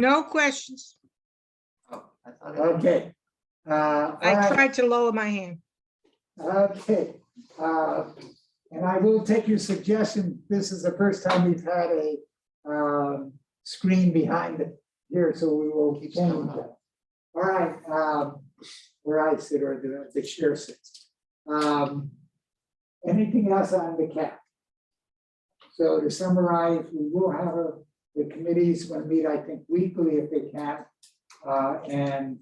No questions. Oh, I thought. Okay. All I right. tried to lower my hand. Okay, and I will take your suggestion. This is the first time we've had a screen behind it here, so we will change that. All right, where I sit or the chair sits. Anything else on the cap? So to summarize, we will have the committees going to meet, I think, weekly if they can, and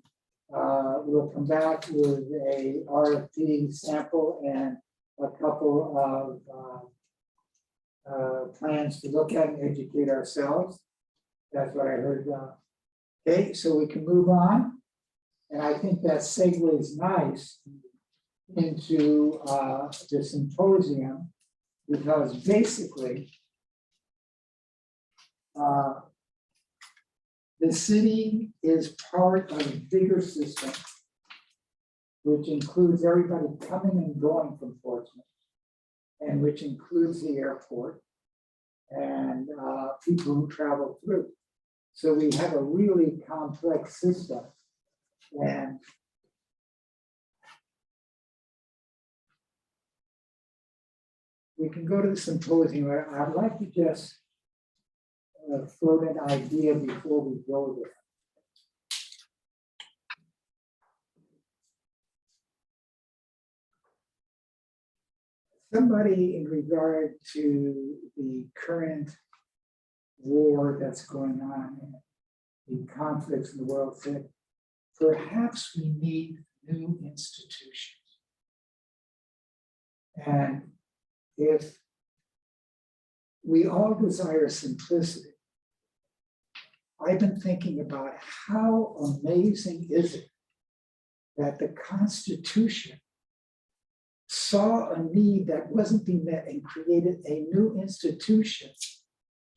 We'll come back with a RFP sample and a couple of plans to look at and educate ourselves. That's what I heard. Okay, so we can move on. And I think that segues nice into the symposium, because basically the city is part of a bigger system, which includes everybody coming and going from Portsmouth, and which includes the airport and people who travel through. So we have a really complex system. And we can go to the symposium. I'd like to just float an idea before we go there. Somebody in regard to the current war that's going on, and the conflicts in the world, said, perhaps we need new institutions. And if we all desire simplicity, I've been thinking about how amazing is it that the Constitution saw a need that wasn't being met and created a new institution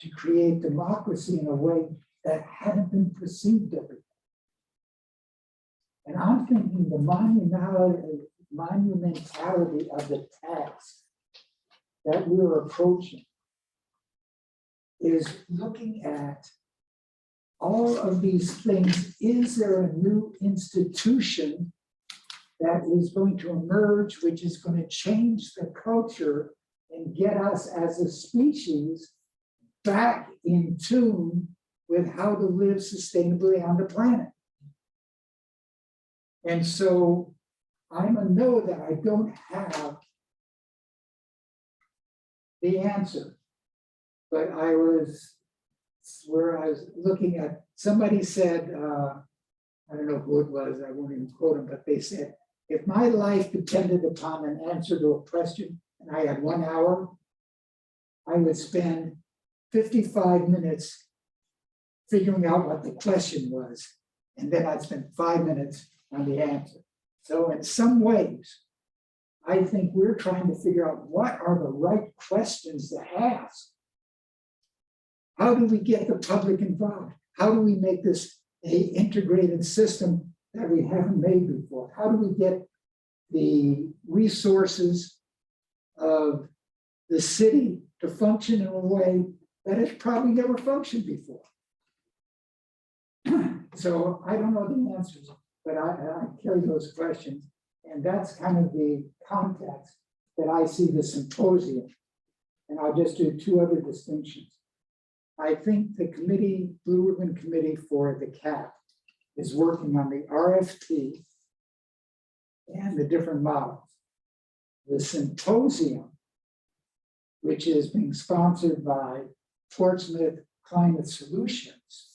to create democracy in a way that hadn't been perceived of it. And I'm thinking the monumentality of the task that we're approaching is looking at all of these things. Is there a new institution that is going to emerge, which is going to change the culture and get us as a species back in tune with how to live sustainably on the planet? And so I'm a know that I don't have the answer, but I was looking at, somebody said, I don't know who it was, I won't even quote them, but they said, if my life depended upon an answer to a question and I had 1 hour, I would spend 55 minutes figuring out what the question was, and then I'd spend 5 minutes on the answer. So in some ways, I think we're trying to figure out what are the right questions to ask. How do we get the public involved? How do we make this an integrated system that we haven't made before? How do we get the resources of the city to function in a way that has probably never functioned before? So I don't know the answers, but I carry those questions. And that's kind of the context that I see the symposium. And I'll just do 2 other distinctions. I think the committee, Blue Ribbon Committee for the CAP, is working on the RFP and the different models. The symposium, which is being sponsored by Portsmouth Climate Solutions,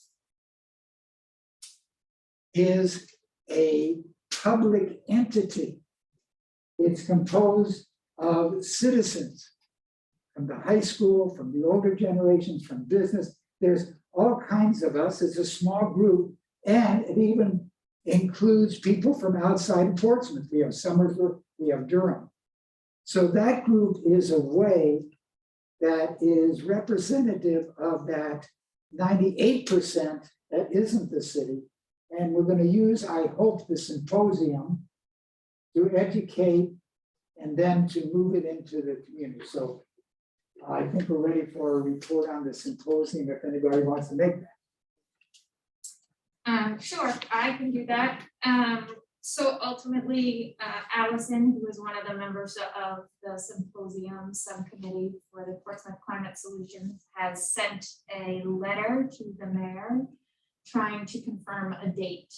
is a public entity. It's composed of citizens from the high school, from the older generations, from business. There's all kinds of us. It's a small group, and it even includes people from outside of Portsmouth. We have Somersworth, we have Durham. So that group is a way that is representative of that 98% that isn't the city. And we're going to use, I hope, the symposium to educate and then to move it into the community. So I think we're ready for a report on the symposium if anybody wants to make that. Sure, I can do that. So ultimately, Allison, who is one of the members of the symposium subcommittee for the Portsmouth Climate Solutions, has sent a letter to the mayor trying to confirm a date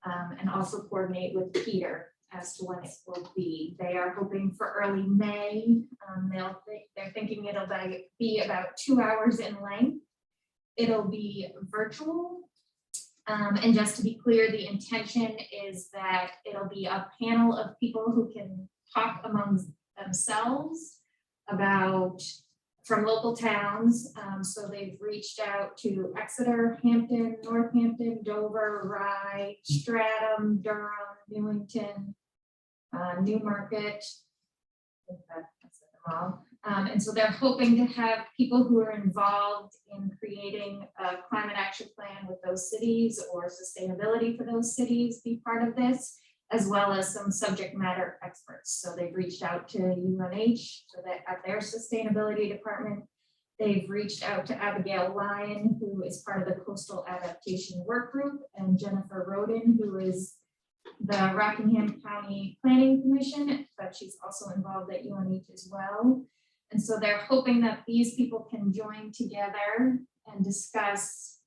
and also coordinate with Peter as to when it will be. They are hoping for early May. They're thinking it'll be about 2 hours in length. It'll be virtual. And just to be clear, the intention is that it'll be a panel of people who can talk among themselves about, from local towns. So they've reached out to Exeter, Hampton, Northampton, Dover, Rye, Stratham, Durham, Newington, Newmarket. I think that's them all. And so they're hoping to have people who are involved in creating a climate action plan with those cities or sustainability for those cities be part of this, as well as some subject matter experts. So they've reached out to UNH, so that at their sustainability department, they've reached out to Abigail Lyon, who is part of the Coastal Adaptation Work Group, and Jennifer Roden, who is the Rockingham County Planning Commission, but she's also involved at UNH as well. And so they're hoping that these people can join together and discuss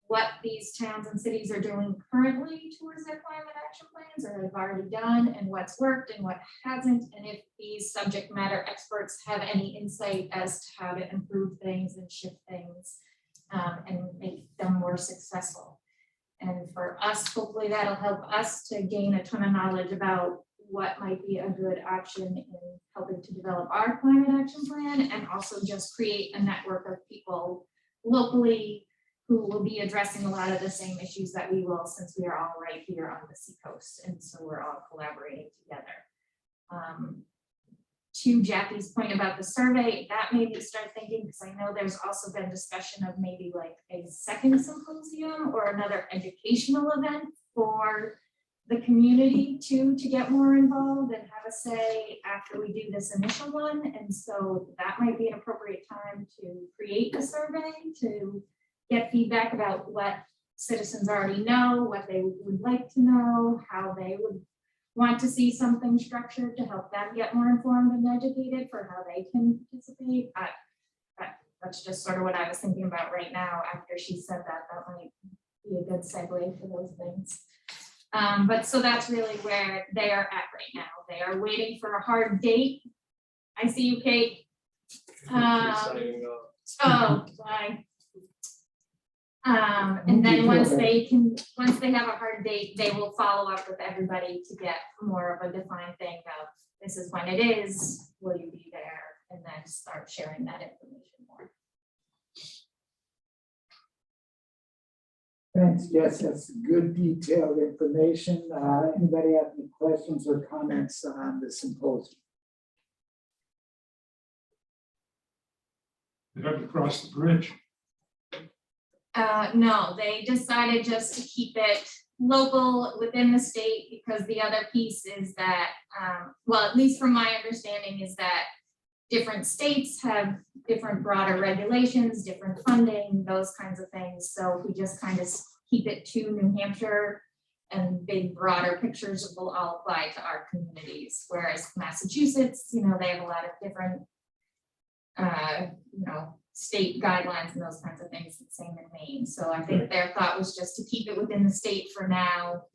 what these towns and cities are doing currently towards their climate action plans or have already done, and what's worked and what hasn't, and if these subject matter experts have any insight as to how to improve things and shift things and make them more successful. And for us, hopefully that'll help us to gain a ton of knowledge about what might be a good option in helping to develop our climate action plan, and also just create a network of people locally who will be addressing a lot of the same issues that we will, since we are all right here on the seacoast, and so we're all collaborating together. To Jackie's point about the survey, that made me start thinking, because I know there's also been discussion of maybe like a second symposium or another educational event for the community to get more involved and have a say after we do this initial one. And so that might be an appropriate time to create a survey to get feedback about what citizens already know, what they would like to know, how they would want to see something structured to help them get more informed and educated for how they can participate. That's just sort of what I was thinking about right now. After she said that, that might be a good segue for those things. But so that's really where they are at right now. They are waiting for a hard date. I see you, Kate. Oh, bye. And then once they have a hard date, they will follow up with everybody to get more of a defined thing of this is when it is, will you be there? And then start sharing that information more. Thanks, yes, that's good detailed information. Anybody have any questions or comments on the symposium? They haven't crossed the bridge. No, they decided just to keep it local within the state, because the other piece is that, well, at least from my understanding, is that different states have different broader regulations, different funding, those kinds of things. So if we just kind of keep it to New Hampshire, and big broader pictures will all apply to our communities. Whereas Massachusetts, you know, they have a lot of different, you know, state guidelines and those kinds of things, the same in Maine. So I think their thought was just to keep it within the state for now,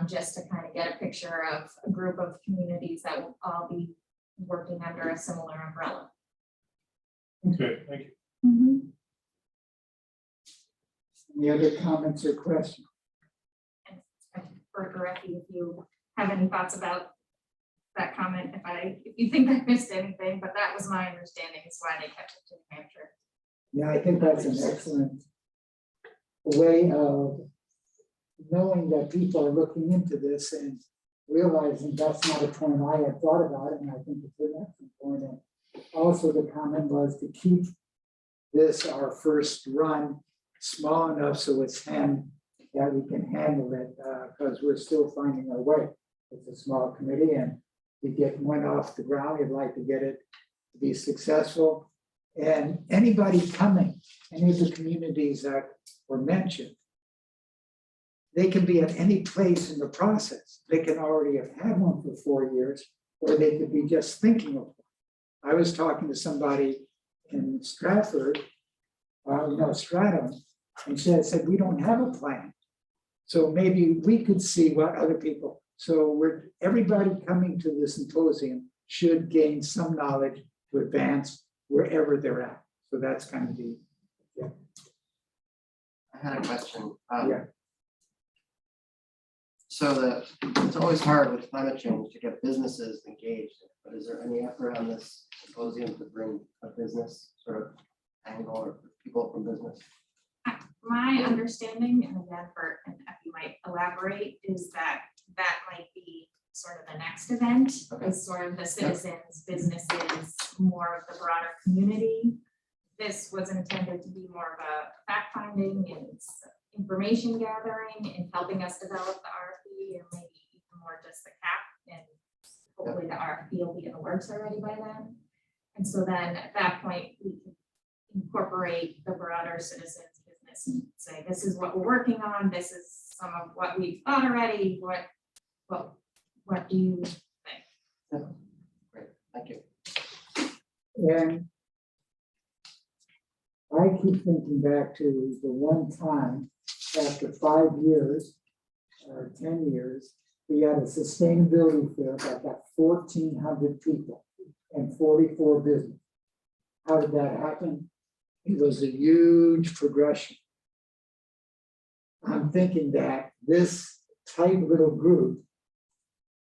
just to kind of get a picture of a group of communities that will all be working under a similar umbrella. Okay, thank you. Any other comments or questions? And for Dorothy, if you have any thoughts about that comment, if you think I missed anything, but that was my understanding is why they kept it to New Hampshire. Yeah, I think that's an excellent way of knowing that people are looking into this and realizing that's not a point I had thought about, and I think it's an excellent point. And also the comment was to keep this, our first run, small enough so it's that we can handle it, because we're still finding our way. It's a small committee, and we get one off the ground. We'd like to get it to be successful. And anybody coming, any of the communities that were mentioned, they can be at any place in the process. They can already have had one for 4 years, or they could be just thinking of one. I was talking to somebody in Stratford, Stratham, and she had said, we don't have a plan. So maybe we could see what other people, so everybody coming to the symposium should gain some knowledge to advance wherever they're at. So that's kind of the, I had a question. Yeah. So it's always hard with climate change to get businesses engaged, but is there any effort on this symposium to bring a business sort of angle or people from business? My understanding, and again, Bert and Effie might elaborate, is that that might be sort of the next event, Okay. is sort of the citizens, businesses, more of the broader community. This was intended to be more of a fact finding and information gathering and helping us develop the RFP, or maybe even more just the cap, and hopefully the RFP will be in the works already by then. And so then at that point, we can incorporate the broader citizens business and say, this is what we're working on, this is some of what we've thought already, what do you think? Great, thank you. And I keep thinking back to the one time, after 5 years or 10 years, we had a sustainability fair that got 1,400 people and 44 businesses. How did that happen? It was a huge progression. I'm thinking that this tight little group,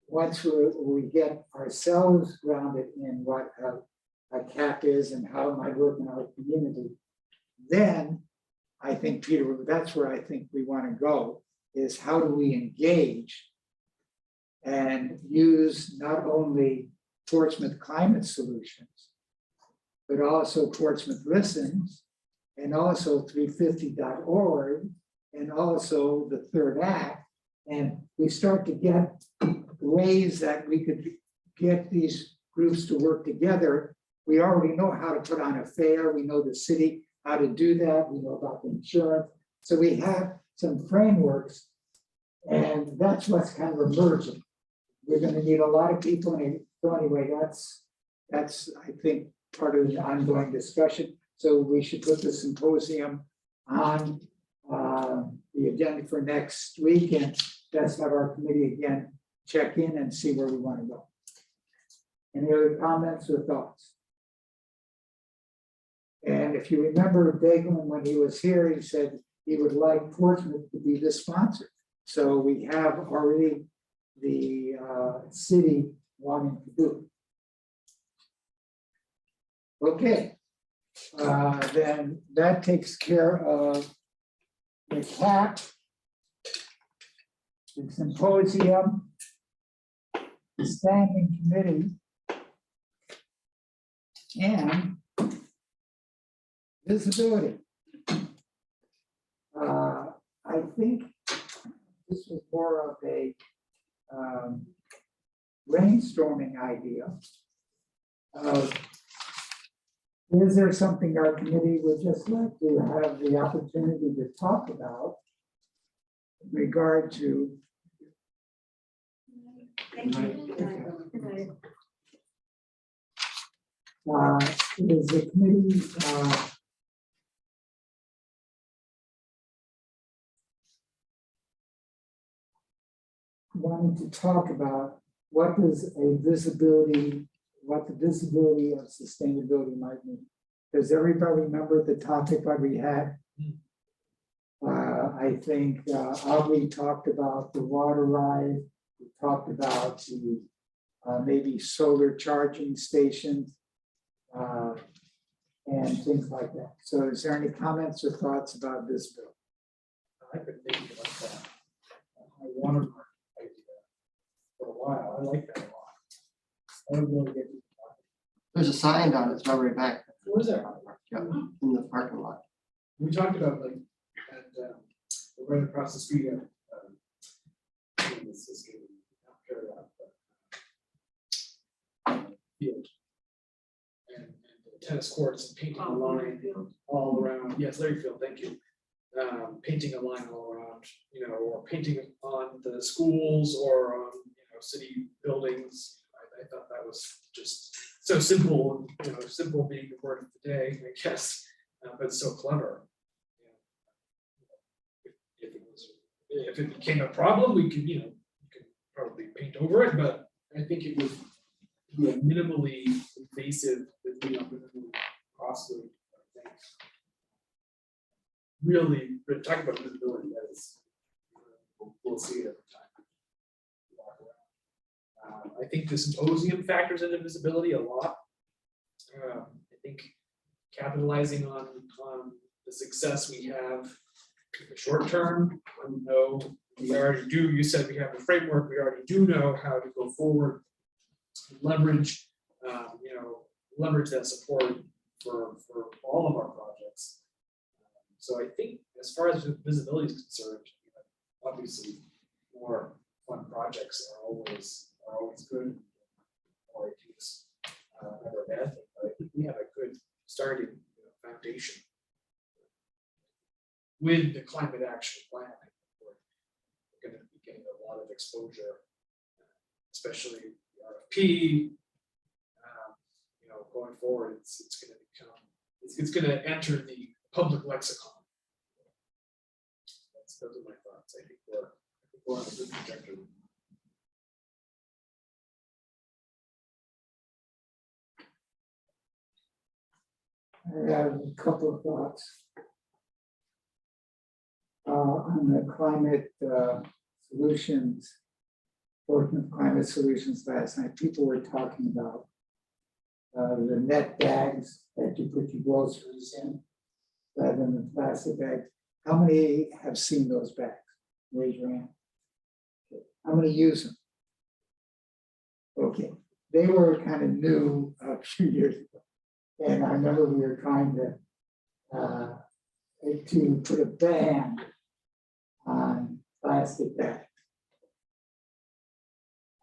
once we get ourselves grounded in what a CAP is and how it might work in our community, then I think, Peter, that's where I think we want to go, is how do we engage and use not only Portsmouth Climate Solutions, but also Portsmouth Listens, and also 350.org, and also the Third Act. And we start to get ways that we could get these groups to work together. We already know how to put on a fair. We know the city how to do that. We know about the insurance. So we have some frameworks, and that's what's kind of emerging. We're going to need a lot of people. And so anyway, that's I think part of the ongoing discussion. So we should put the symposium on the agenda for next week, and let's have our committee again check in and see where we want to go. Any other comments or thoughts? And if you remember Daglin, when he was here, he said he would like Portsmouth to be the sponsor. So we have already the city wanting to do it. Okay, then that takes care of the CAP, the symposium, the standing committee, and visibility. I think this was more of a brainstorming idea of, is there something our committee would just like to have the opportunity to talk about in regard to Thank you. is the committee wanting to talk about what does a visibility, what the visibility of sustainability might mean. Does everybody remember the topic that we had? I think Aubrey talked about the water ride. We talked about the maybe solar charging stations and things like that. So is there any comments or thoughts about this bill? I've been thinking about that. I wanted my idea for a while. I like that a lot. I don't know. There's a sign down at Strawberry Bank. Where's that? Yeah, in the parking lot. We talked about like at right across the street at this is getting carried out, but, field. And the tennis courts and painting a line all around. Yes, Larry Field, thank you. Painting a line all around, you know, or painting on the schools or on, you know, city buildings. I thought that was just so simple, you know, simple being the word of the day, I guess, but so clever. If it became a problem, we could, you know, you could probably paint over it, but I think it would be a minimally invasive, you know, minimally costly thing. really, we're talking about visibility, that is, we'll see it every time. we walk around. I think the symposium factors into visibility a lot. I think capitalizing on the success we have in the short term, we know we already do, you said we have the framework, we already do know how to go forward, leverage, leverage that support for all of our projects. So I think as far as visibility is concerned, obviously more fun projects are always good. Or ideas, never a bad thing, but I think we have a good starting foundation with the climate action plan. I think we're going to be getting a lot of exposure, especially the RFP. Going forward, it's going to become, it's going to enter the public lexicon. Those are my thoughts. I think we're on a good trajectory. I have a couple of thoughts. On the climate solutions, Portsmouth Climate Solutions last night, people were talking about the net bags that you put your groceries in rather than the plastic bags. How many have seen those bags? Raise your hand. Okay. How many use them? Okay, they were kind of new a few years ago. And I remember we were trying to put a ban on plastic bags.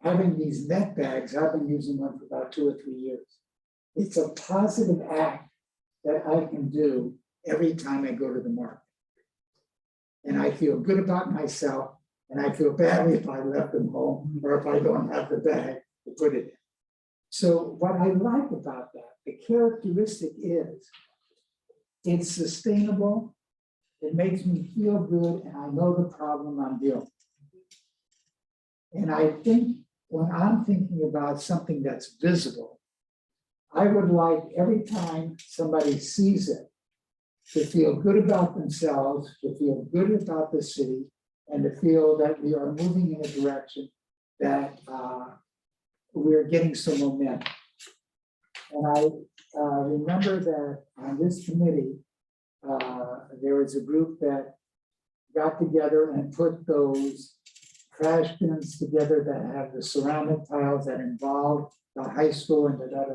Having these net bags, I've been using them for about 2 or 3 years. It's a positive act that I can do every time I go to the market. And I feel good about myself, and I feel badly if I left them home or if I don't have the bag to put it in. So what I like about that, the characteristic is it's sustainable, it makes me feel good, and I know the problem I'm dealing with. And I think when I'm thinking about something that's visible, I would like every time somebody sees it to feel good about themselves, to feel good about the city, and to feel that we are moving in a direction that we're getting some momentum. And I remember that on this committee, there was a group that got together and put those trash bins together that have the ceramic tiles that involve the high school and da.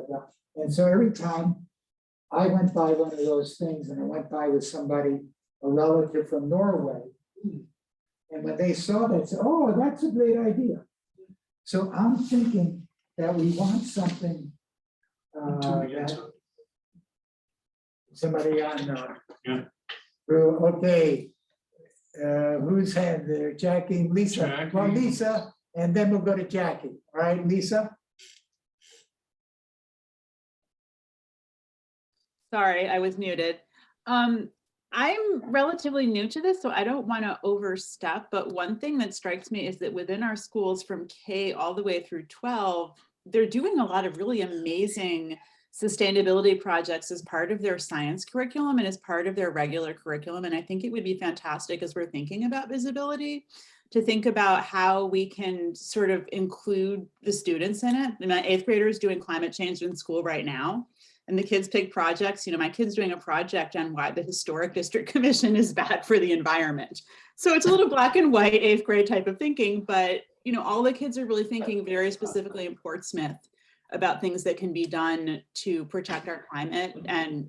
And so every time I went by one of those things, and I went by with somebody, a relative from Norway, and when they saw that, said, "Oh, that's a great idea." So I'm thinking that we want something that somebody on okay. Who's hand there? Jackie, Lisa. Jackie. Well, Lisa, and then we'll go to Jackie. All right, Lisa. Sorry, I was muted. I'm relatively new to this, so I don't want to overstep, but one thing that strikes me is that within our schools from K all the way through 12, they're doing a lot of really amazing sustainability projects as part of their science curriculum and as part of their regular curriculum. And I think it would be fantastic as we're thinking about visibility to think about how we can sort of include the students in it. My 8th grader is doing climate change in school right now. And the kids pick projects. My kid's doing a project on why the Historic District Commission is bad for the environment. So it's a little black and white 8th grade type of thinking, but all the kids are really thinking very specifically in Portsmouth about things that can be done to protect our climate. And,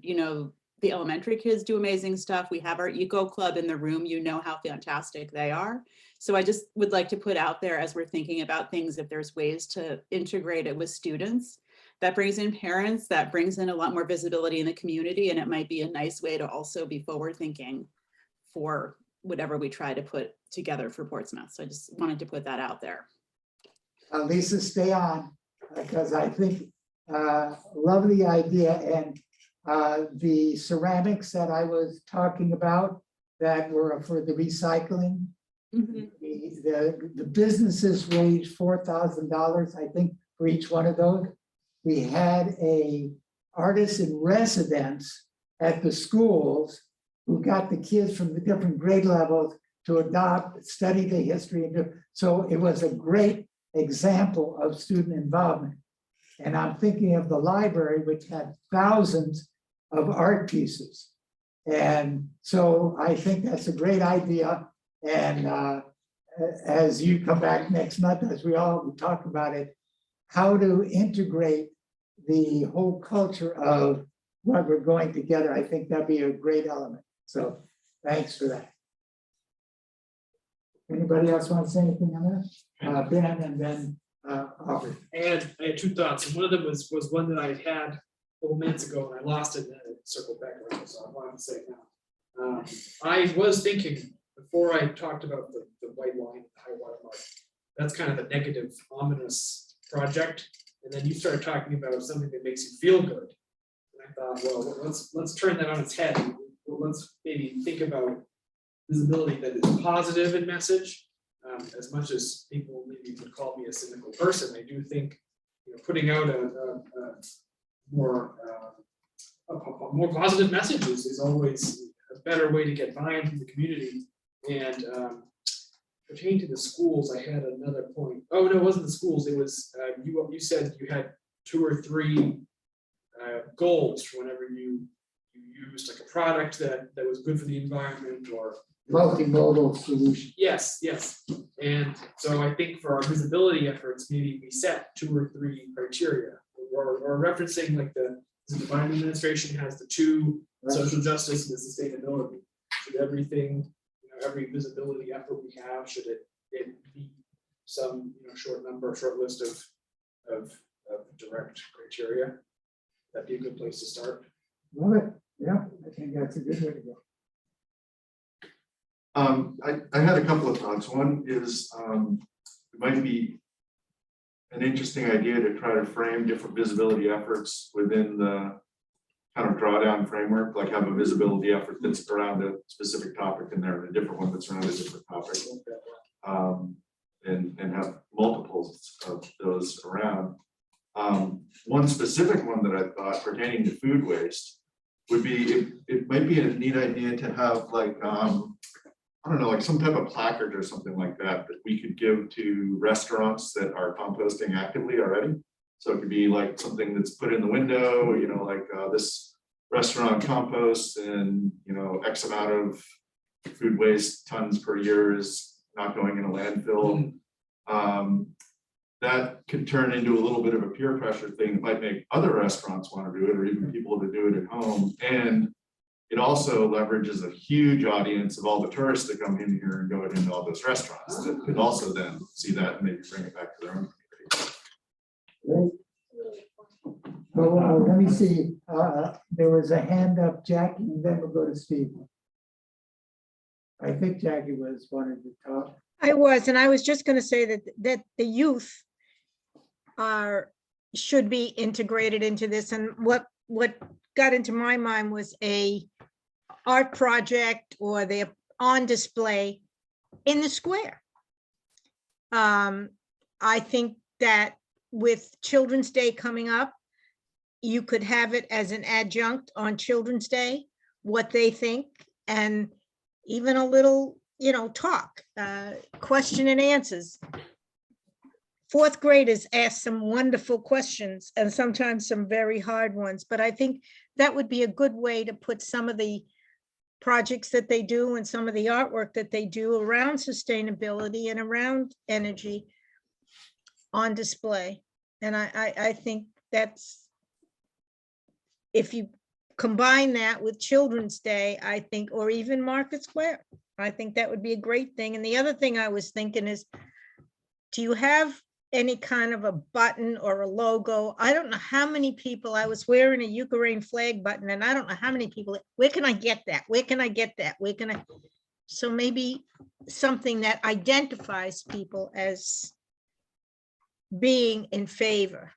the elementary kids do amazing stuff. We have our eco club in the room, how fantastic they are. So I just would like to put out there as we're thinking about things, if there's ways to integrate it with students, that brings in parents, that brings in a lot more visibility in the community. And it might be a nice way to also be forward thinking for whatever we try to put together for Portsmouth. So I just wanted to put that out there. Lisa, stay on, because I think lovely idea. And the ceramics that I was talking about that were for the recycling, the businesses raised $4,000, I think, for each one of those. We had a artist in residence at the schools who got the kids from the different grade levels to adopt, study the history. So it was a great example of student involvement. And I'm thinking of the library, which had thousands of art pieces. And so I think that's a great idea. And as you come back next month, as we all talk about it, how to integrate the whole culture of what we're going together, I think that'd be a great element. So thanks for that. Anybody else want to say anything on that? Ben and then Aubrey. And I had two thoughts, and one of them was one that I had a couple minutes ago, and I lost it, and then it circled back around, so I wanted to say it now. I was thinking, before I talked about the white line, the high water mark, that's kind of a negative, ominous project, and then you started talking about something that makes you feel good. And I thought, well, let's turn that on its head, and let's maybe think about visibility that is positive in message. As much as people maybe would call me a cynical person, I do think, you know, putting out a more positive messages is always a better way to get buy-in from the community. And pertaining to the schools, I had another point. Oh, no, it wasn't the schools. It was you said you had 2 or 3 goals for whenever you used like a product that was good for the environment or Multimodal solution. yes. And so I think for our visibility efforts, maybe we set 2 or 3 criteria or referencing like the Biden administration has the 2, social justice and the sustainability. Should everything, you know, every visibility effort we have, should it be some, you know, short list of direct criteria? That'd be a good place to start. Love it. Yeah, I think that's a good way to go. I had a couple of thoughts. One is it might be an interesting idea to try to frame different visibility efforts within the kind of drawdown framework, like have a visibility effort that's around a specific topic and there a different one that's around a different topic. And have multiples of those around. One specific one that I thought pertaining to food waste would be, it might be a neat idea to have like, I don't know, like some type of placard or something like that that we could give to restaurants that are composting actively already. So it could be like something that's put in the window, you know, like this restaurant composts and, you know, X amount of food waste tons per year is not going in a landfill. That could turn into a little bit of a peer pressure thing that might make other restaurants want to do it or even people to do it at home. And it also leverages a huge audience of all the tourists that come in here and go into all those restaurants that could also then see that and maybe bring it back to their own community. Great. Well, let me see. There was a hand up, Jackie, and then we'll go to Steve. I think Jackie wanted to talk. I was, and I was just going to say that the youth should be integrated into this. And what got into my mind was a art project or they're on display in the square. I think that with Children's Day coming up, you could have it as an adjunct on Children's Day, what they think, and even a little, you know, talk, question and answers. 4th graders ask some wonderful questions and sometimes some very hard ones, but I think that would be a good way to put some of the projects that they do and some of the artwork that they do around sustainability and around energy on display. And I think that's, if you combine that with Children's Day, I think, or even Market Square, I think that would be a great thing. And the other thing I was thinking is, do you have any kind of a button or a logo? I don't know how many people, I was wearing a Ukraine flag button and I don't know how many people, where can I get that? Where can I get that? Where can I? So maybe something that identifies people as being in favor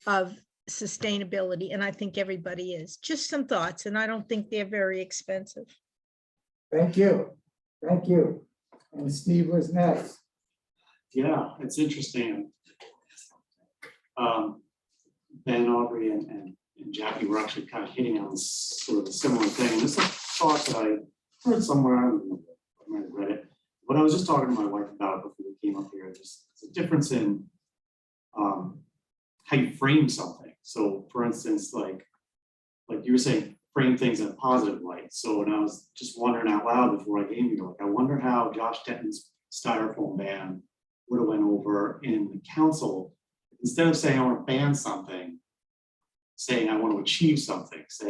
of sustainability. And I think everybody is. Just some thoughts, and I don't think they're very expensive. Thank you. Thank you. And Steve was next. Yeah, it's interesting. Ben, Aubrey, and and Jackie were actually kind of hitting on sort of a similar thing. This is a thought that I heard somewhere, I don't know, I might have read it, but I was just talking to my wife about it before we came up here. Just it's a difference in how you frame something. So for instance, like you were saying, frame things in a positive light. So when I was just wondering out loud before I came here, like I wonder how Josh Denton's styrofoam ban would have went over in the council. Instead of saying I want to ban something, saying I want to achieve something, it's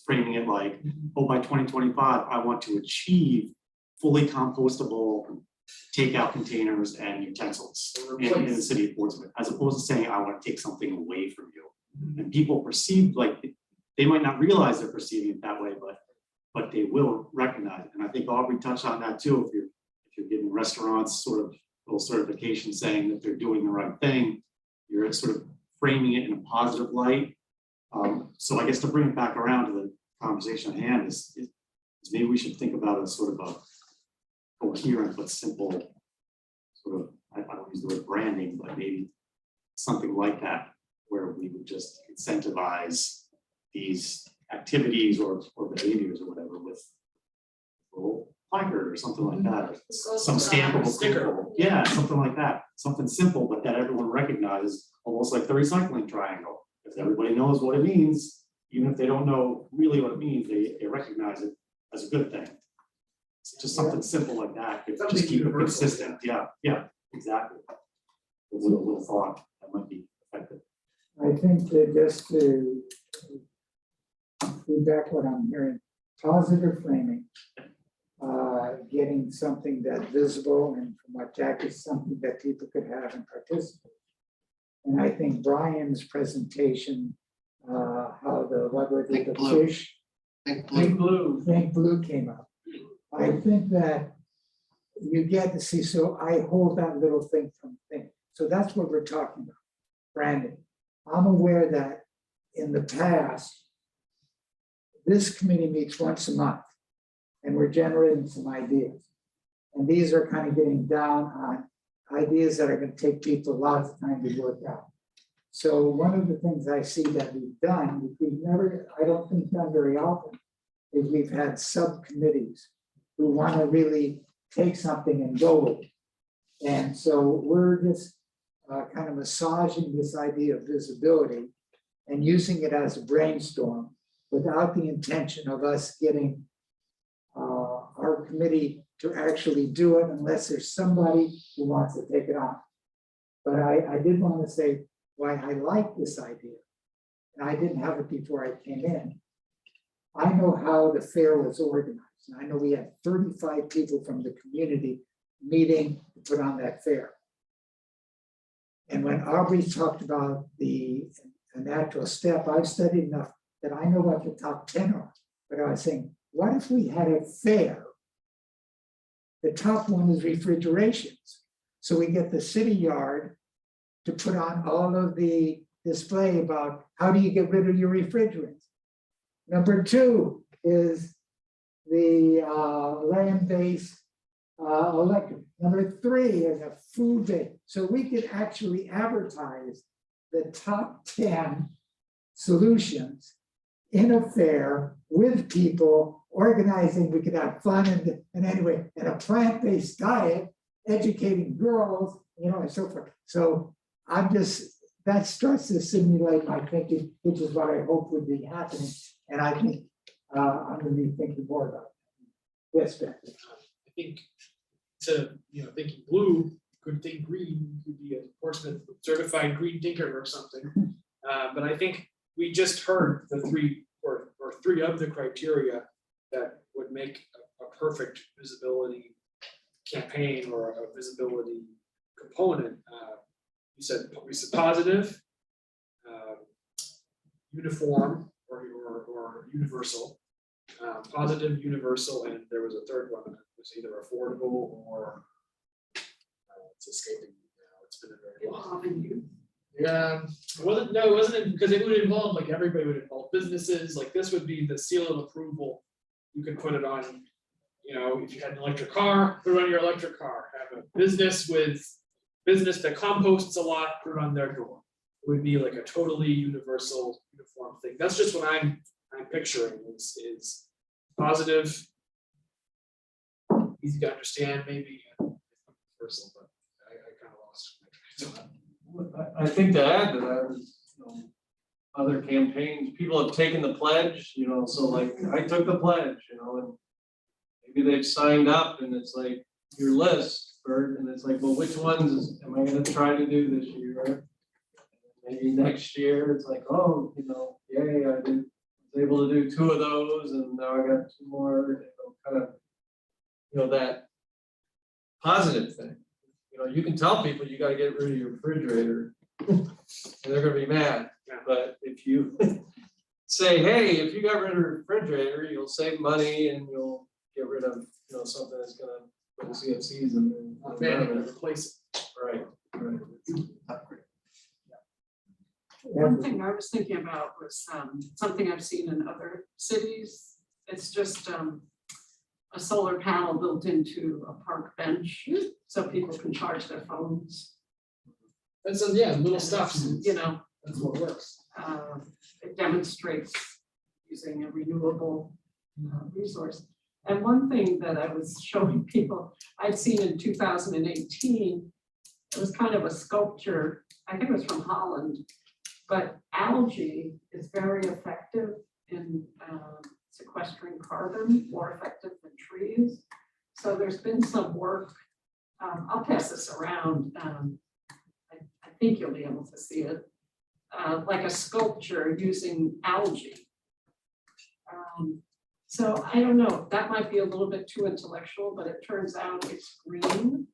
framing it like, oh, by 2025, I want to achieve fully compostable takeout containers and utensils in the city of Portsmouth, as opposed to saying I want to take something away from you. And people perceive, like, they might not realize they're perceiving it that way, but they will recognize it. And I think Aubrey touched on that too. If you're giving restaurants sort of little certification saying that they're doing the right thing, you're sort of framing it in a positive light. So I guess to bring it back around to the conversation at hand is maybe we should think about a sort of a coherent but simple sort of, I don't use the word branding, but maybe something like that, where we would just incentivize these activities or behaviors or whatever with a little placard or something like that, or some stampable sticker. Yeah, something like that, something simple, but that everyone recognizes, almost like the recycling triangle. If everybody knows what it means, even if they don't know really what it means, they recognize it as a good thing. It's just something simple like that, could just keep it consistent. Yeah, exactly. A little thought that might be effective. I think that just to feedback what I'm hearing, positive framing, getting something that's visible, and from what Jack is, something that people could have and participate. And I think Brian's presentation, how what was it, the Blue. fish? Think blue. Think blue came up. I think that you get to see, so I hold that little thing from thing. So that's what we're talking about, branding. I'm aware that in the past, this committee meets once a month, and we're generating some ideas. And these are kind of getting down on ideas that are going to take people a lot of time to work out. So one of the things I see that we've done, which we've never, I don't think done very often, is we've had subcommittees who want to really take something and go with it. And so we're just kind of massaging this idea of visibility and using it as a brainstorm without the intention of us getting our committee to actually do it unless there's somebody who wants to take it on. But I did want to say why I like this idea. And I didn't have it before I came in. I know how the fair was organized. And I know we had 35 people from the community meeting to put on that fair. And when Aubrey talked about the natural step, I've studied enough that I know what the top 10 are. But I was saying, what if we had a fair? The top one is refrigerations. So we get the city yard to put on all of the display about how do you get rid of your refrigerants. Number 2 is the land-based electric. Number 3 is a food-based. So we could actually advertise the top 10 solutions in a fair with people organizing. We could have fun and anyway, and a plant-based diet, educating girls, and so forth. So that starts to simulate my thinking, which is what I hope would be happening. And I think I'm going to be thinking more about it. Yes, Ben. I think thinking blue, could think green, could be a Portsmouth certified green thinker or something. But I think we just heard the three of the criteria that would make a perfect visibility campaign or a visibility component. We said positive, uniform or universal, positive, universal, and there was a third one that was either affordable or it's escaping me now. It's been a very long. Yeah, it wasn't because it would involve like everybody would involve businesses. Like this would be the seal of approval. You could put it on, if you had an electric car, put it on your electric car. Have a business that composts a lot, put it on their door. would be like a totally universal, uniform thing. That's just what I'm picturing is positive, easy to understand, maybe universal, but I kind of lost. I think to add to that is, other campaigns, people have taken the pledge, so like, I took the pledge, and maybe they've signed up and it's like your list, Bert, and it's like, well, which ones am I gonna try to do this year? Maybe next year, it's like, oh, yay, I was able to do 2 of those, and now I got 2 more, kind of, that positive thing. You can tell people you gotta get rid of your refrigerator, and they're gonna be mad. But if you say, hey, if you got rid of your refrigerator, you'll save money and you'll get rid of, something that's gonna put CFCs in the environment. Replace Right. One thing I was thinking about was something I've seen in other cities. It's just a solar panel built into a park bench, so people can charge their phones. And so, yeah, little stuff, That's what works. It demonstrates using a renewable resource. And one thing that I was showing people, I'd seen in 2018, it was kind of a sculpture, I think it was from Holland, but algae is very effective in sequestering carbon, more effective than trees. So there's been some work, I'll pass this around, I think you'll be able to see it, like a sculpture using algae. So I don't know, that might be a little bit too intellectual, but it turns out it's green.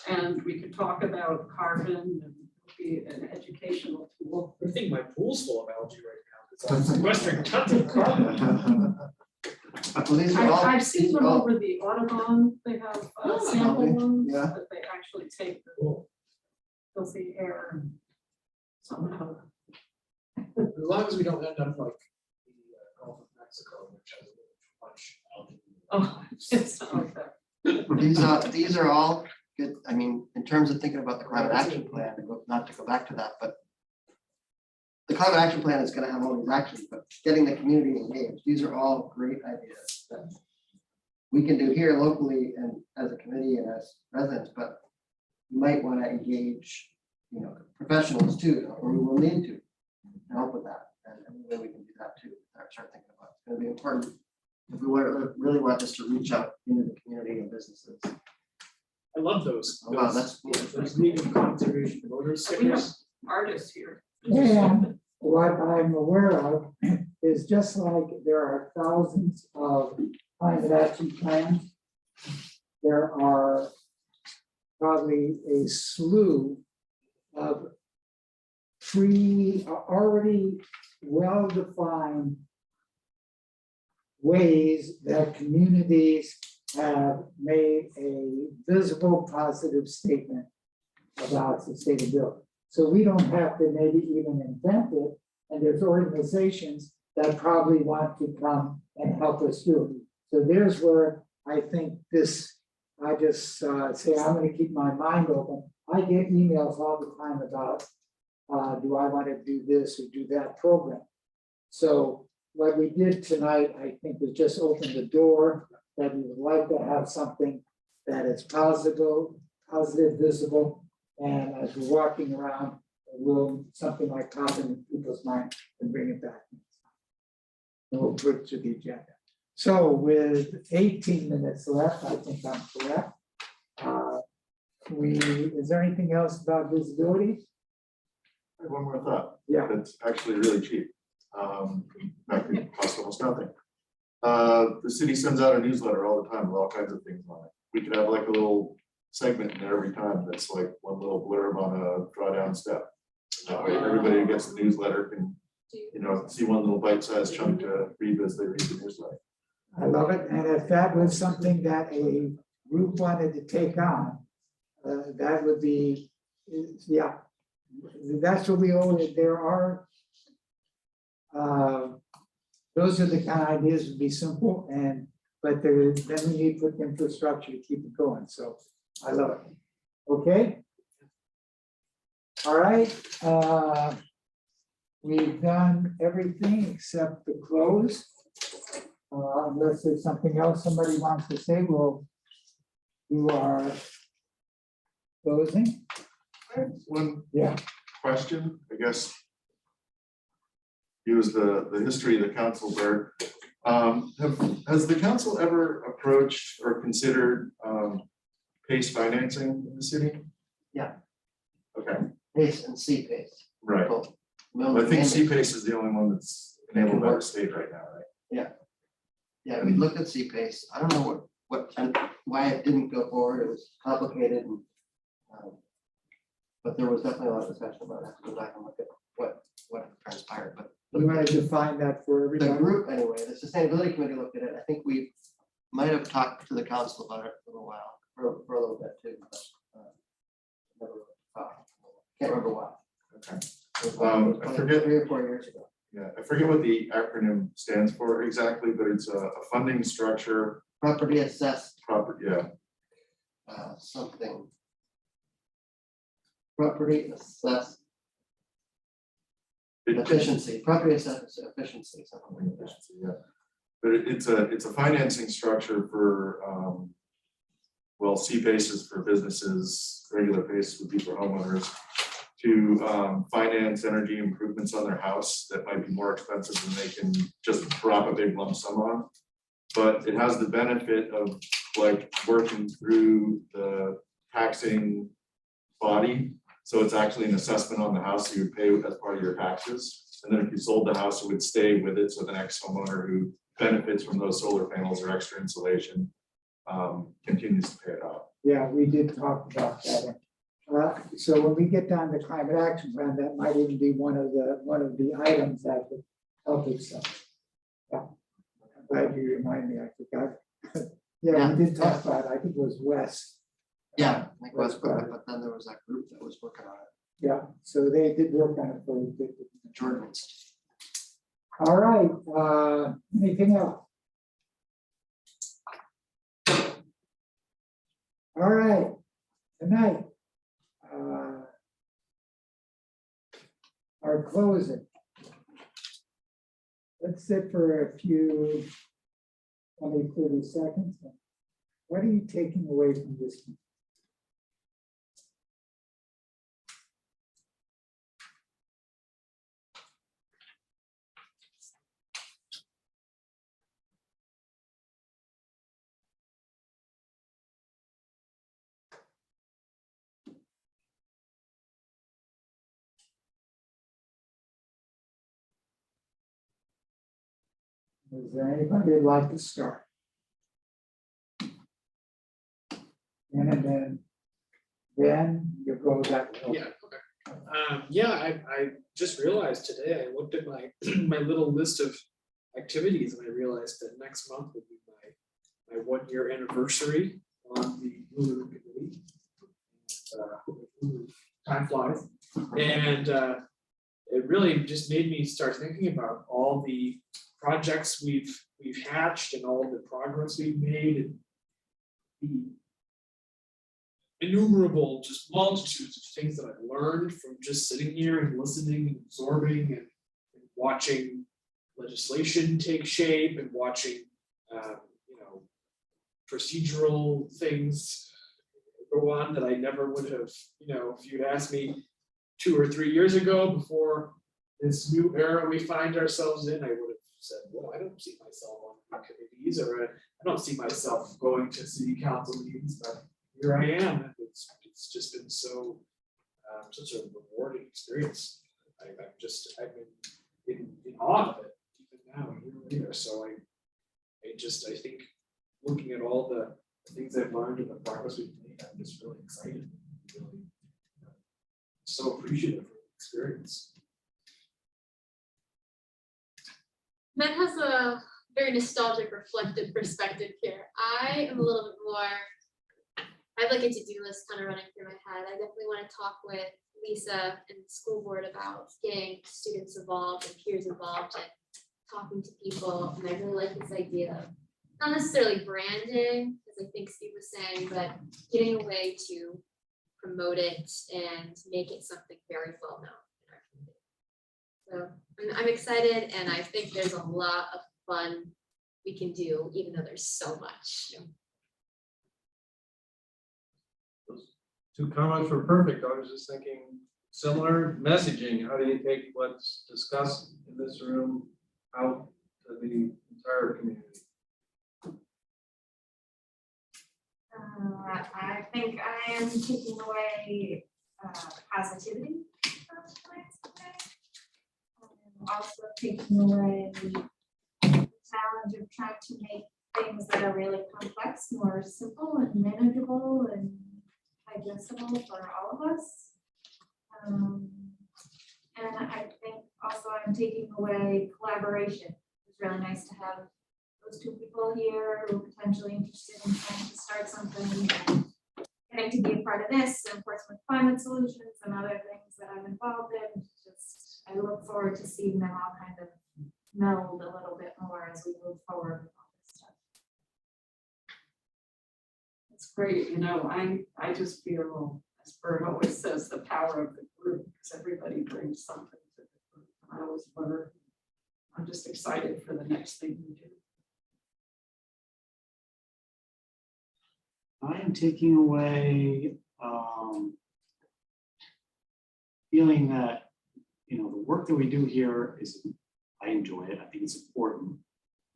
And we could talk about carbon and be an educational tool. I think my pool's full of algae right now. It's sequestering tons of carbon. Well, these are all. I've seen them over the Audubon, they have sample lovely. ones Yeah. that they actually take the filthy air and somehow. As long as we don't end up like the Gulf of Mexico, which has a little too much algae. Oh, it's not like that. These are all good, I mean, in terms of thinking about the climate action plan, not to go back to that, but the climate action plan is gonna have all these actions, but getting the community engaged, these are all great ideas that we can do here locally and as a committee and as residents, but you might want to engage, professionals too, or we will need to help with that. And any way we can do that too, start thinking about it. It's gonna be important if we really want this to reach out into the community and businesses. I love those. Oh, wow, that's cool. Those native conservation voters We have stickers. artists here. And what I'm aware of is just like there are thousands of climate action plans, there are probably a slew of already well-defined ways that communities have made a visible positive statement about sustainability. So we don't have to maybe even invent it, and there's organizations that probably want to come and help us do it. So there's where I think this, I just say, I'm gonna keep my mind open. I get emails all the time about, do I want to do this or do that program? So what we did tonight, I think, was just open the door that we would like to have something that is positive, visible, and as we're walking around, will something like pop in people's mind and bring it back. And we'll put it to the agenda. So with 18 minutes left, I think I'm correct. Is there anything else about visibility? I have one more thought. Yeah. That's actually really cheap. That could cost almost nothing. The city sends out a newsletter all the time with all kinds of things on it. We could have like a little segment in there every time that's like one little blurb on a drawdown step. That way, everybody who gets the newsletter can, see one little bite-sized chunk to read as they read the newsletter. I love it. And if that was something that a group wanted to take on, that would be, yeah, that's what we owe it. There are, those are the kind of ideas would be simple but then we need to put the infrastructure to keep it going. So I love it. Okay. All right, we've done everything except the close. Unless there's something else somebody wants to say, we'll do our closing. One Yeah, question, I guess. Use the history of the council, Bert. Has the council ever approached or considered PACE financing in the city? Yeah. Okay, PACE and CPACE. right. both. I think CPACE is the only one that's enabled by the state right now, right? Yeah, we looked at CPACE. I don't know what, and why it didn't go forward. It was complicated and. But there was definitely a lot of discussion about it. I have to go back and look at what transpired, but. we want to define that for The everybody. group, anyway, the sustainability committee looked at it. I think we might have talked to the council about it for a little while, for a little bit too. But, never really talked. Can't remember why. Okay. It was I like forget- 3 or 4 years ago. Yeah, I forget what the acronym stands for exactly, but it's a funding structure, Property assessed, property, yeah. something. Property assessed efficiency, property assessed efficiency, something like that. Yeah, but it's a financing structure for, well, CPACE is for businesses, regular PACE would be for homeowners, to finance energy improvements on their house that might be more expensive than they can just drop a big lump sum on. But it has the benefit of like working through the taxing body. So it's actually an assessment on the house you would pay as part of your taxes. And then if you sold the house, it would stay with it. So the next homeowner who benefits from those solar panels or extra insulation continues to pay it off. Yeah, we did talk about that. So when we get down to climate action plan, that might even be one of the items that would help itself. Yeah, I'm glad you remind me, I forgot. Yeah, we did talk about it. I think it was Wes. Yeah, I think was, but then there was that group that was working on it, Yeah, so they did work on it for a bit. Jordan Institute. All right, anything else? All right, tonight. Our closing. Let's sit for a few 20, 30 seconds. What are you taking away from this? Is there anybody who'd like to start? And then you go that way. Yeah, okay. I just realized today, I looked at my, my little list of activities and I realized that next month would be my 1-year anniversary on the Blue Ribbon Committee. Time flies. And it really just made me start thinking about all the projects we've hatched and all the progress we've made and the innumerable just multitudes of things that I've learned from just sitting here and listening and absorbing and watching legislation take shape and watching procedural things go on that I never would have, if you'd asked me 2 or 3 years ago before this new era we find ourselves in, I would have said, well, I don't see myself on committees, or I don't see myself going to city council meetings, but here I am. And it's just been so such a rewarding experience. I've been in awe of it even now, a year later. So I think looking at all the things I've learned and the progress we've made, I'm just really excited. Really so appreciative of the experience. Ben has a very nostalgic, reflective perspective here. I am a little bit more, I have like a to-do list kind of running through my head. I definitely want to talk with Lisa and the school board about getting students involved and peers involved and talking to people. And I really like this idea of not necessarily branding, as I think Steve was saying, but getting a way to promote it and make it something very well known in our community. So I'm excited, and I think there's a lot of fun we can do, even though there's so much. Two comments were perfect. I was just thinking similar messaging. How do you take what's discussed in this room out to the entire community? I think I am taking away positivity from tonight's today. I'm also taking away the challenge of trying to make things that are really complex more simple and manageable and digestible for all of us. And I think also I'm taking away collaboration. It's really nice to have those two people here who are potentially interested in trying to start something and getting to be a part of this and Portsmouth Climate Solutions and other things that I'm involved in. Just, I look forward to seeing them all kind of meld a little bit more as we move forward with all this stuff. It's great, you know, I just feel, as Bert always says, the power of the group, because everybody brings something to the group. I always learn. I'm just excited for the next thing we do. I am taking away feeling that, you know, the work that we do here is, I enjoy it, I think it's important,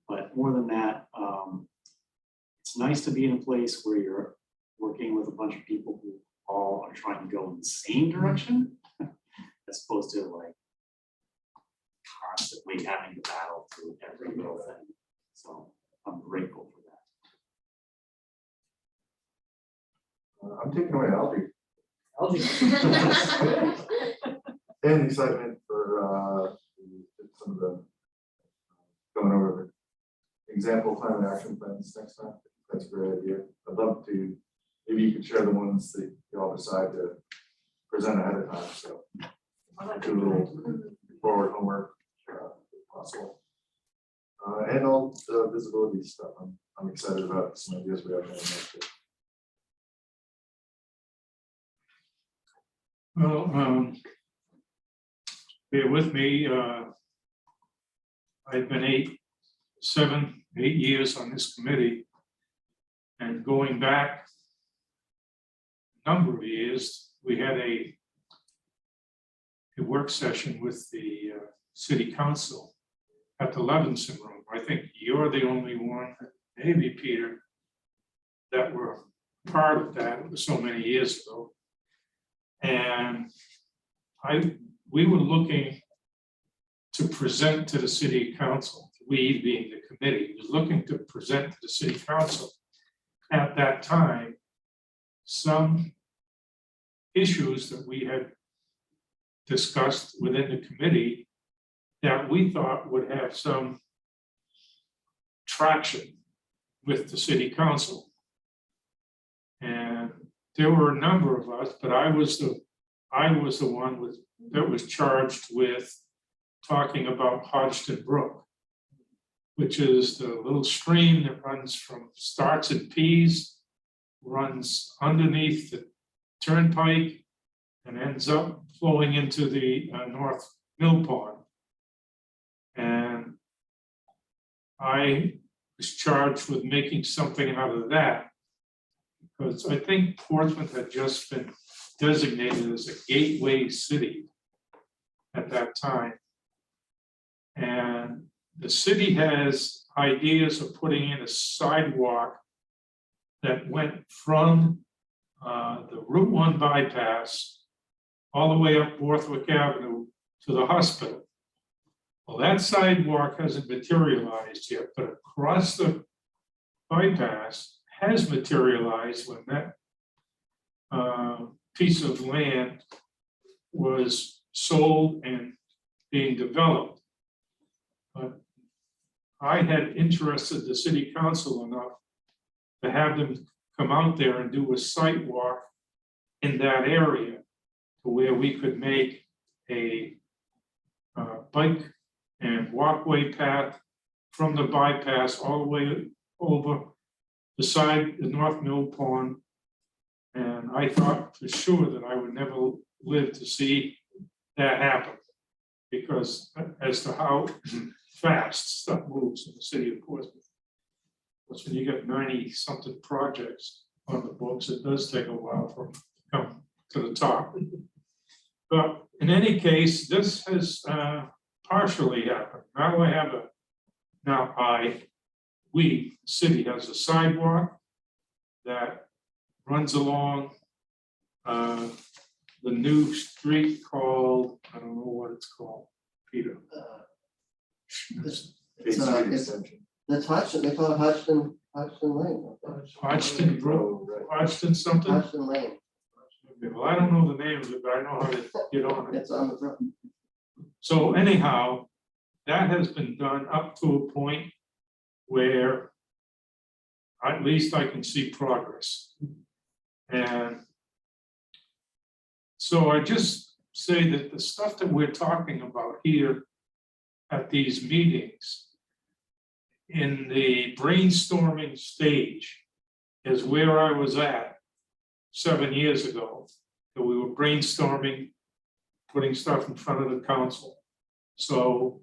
but more than that, it's nice to be in a place where you're working with a bunch of people who all are trying to go in the same direction, as opposed to like constantly having to battle through every little thing. So I'm grateful for that. I'm taking away Alfie Algae. and the excitement for some of the going over the example climate action plans next time. That's a great idea. I'd love to, maybe you could share the ones that you all decide to present ahead of time, so do a little forward homework if possible. And all the visibility stuff, I'm excited about some ideas we have. Well, bear with me, I've been 7, 8 years on this committee. And going back a number of years, we had a work session with the city council at the Levinson Room. I think you're the only one, maybe Peter, that were part of that. It was so many years ago. And we were looking to present to the city council, we being the committee, was looking to present to the city council at that time some issues that we had discussed within the committee that we thought would have some traction with the city council. And there were a number of us, but I was the one that was charged with talking about Hodgson Brook, which is the little stream that starts at Pease, runs underneath the turnpike, and ends up flowing into the North Mill Pond. And I was charged with making something out of that, because I think Portsmouth had just been designated as a gateway city at that time. And the city has ideas of putting in a sidewalk that went from the Route 1 bypass all the way up Borthwick Avenue to the hospital. Well, that sidewalk hasn't materialized yet, but across the bypass has materialized when that piece of land was sold and being developed. But I had interested the city council enough to have them come out there and do a site walk in that area to where we could make a bike and walkway path from the bypass all the way over the North Mill Pond And I thought for sure that I would never live to see that happen. Because as to how fast stuff moves in the city of Portsmouth. Because when you get 90-something projects on the books, it does take a while for them to come to the top. But in any case, this has partially happened. Now I have we, the city has a sidewalk that runs along the new street called, I don't know what it's called, Peter. It's Extension. That's Hodgson, they call it Hodgson Lane. Hodgson Road, Hodgson something. Hodgson Lane, Well, I don't know the name of it, but I know how to get on it. it's on the front. So anyhow, that has been done up to a point where at least I can see progress. And so I just say that the stuff that we're talking about here at these meetings in the brainstorming stage is where I was at 7 years ago, that we were brainstorming, putting stuff in front of the council. So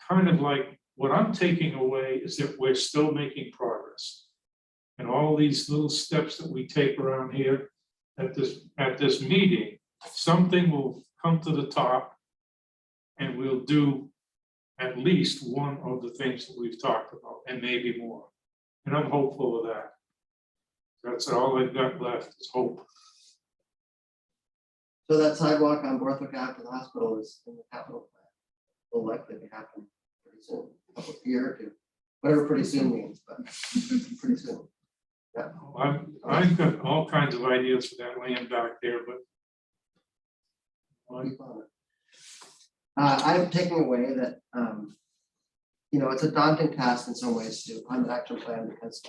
kind of like what I'm taking away is that we're still making progress. And all these little steps that we take around here at this meeting, something will come to the top and we'll do at least one of the things that we've talked about and maybe more. And I'm hopeful of that. That's all I've got left is hope. So that sidewalk on Borthwick Ave to the hospital is in the capital plan. Will likely to happen pretty soon, year or two, whatever pretty soon means, but pretty soon. Yeah. I've got all kinds of ideas for that land back there, but I'm taking away that, it's a daunting task in some ways to fund an action plan because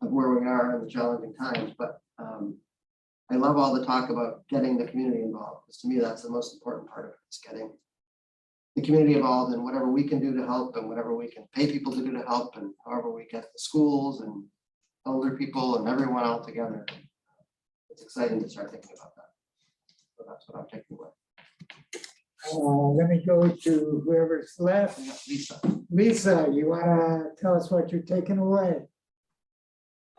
of where we are in the challenging times, but I love all the talk about getting the community involved, because to me, that's the most important part of it, is getting the community involved in whatever we can do to help and whatever we can pay people to do to help, and however we get the schools and older people and everyone all together. It's exciting to start thinking about that. So that's what I'm taking away. Let me go to whoever's left. Lisa. Lisa, you wanna tell us what you're taking away?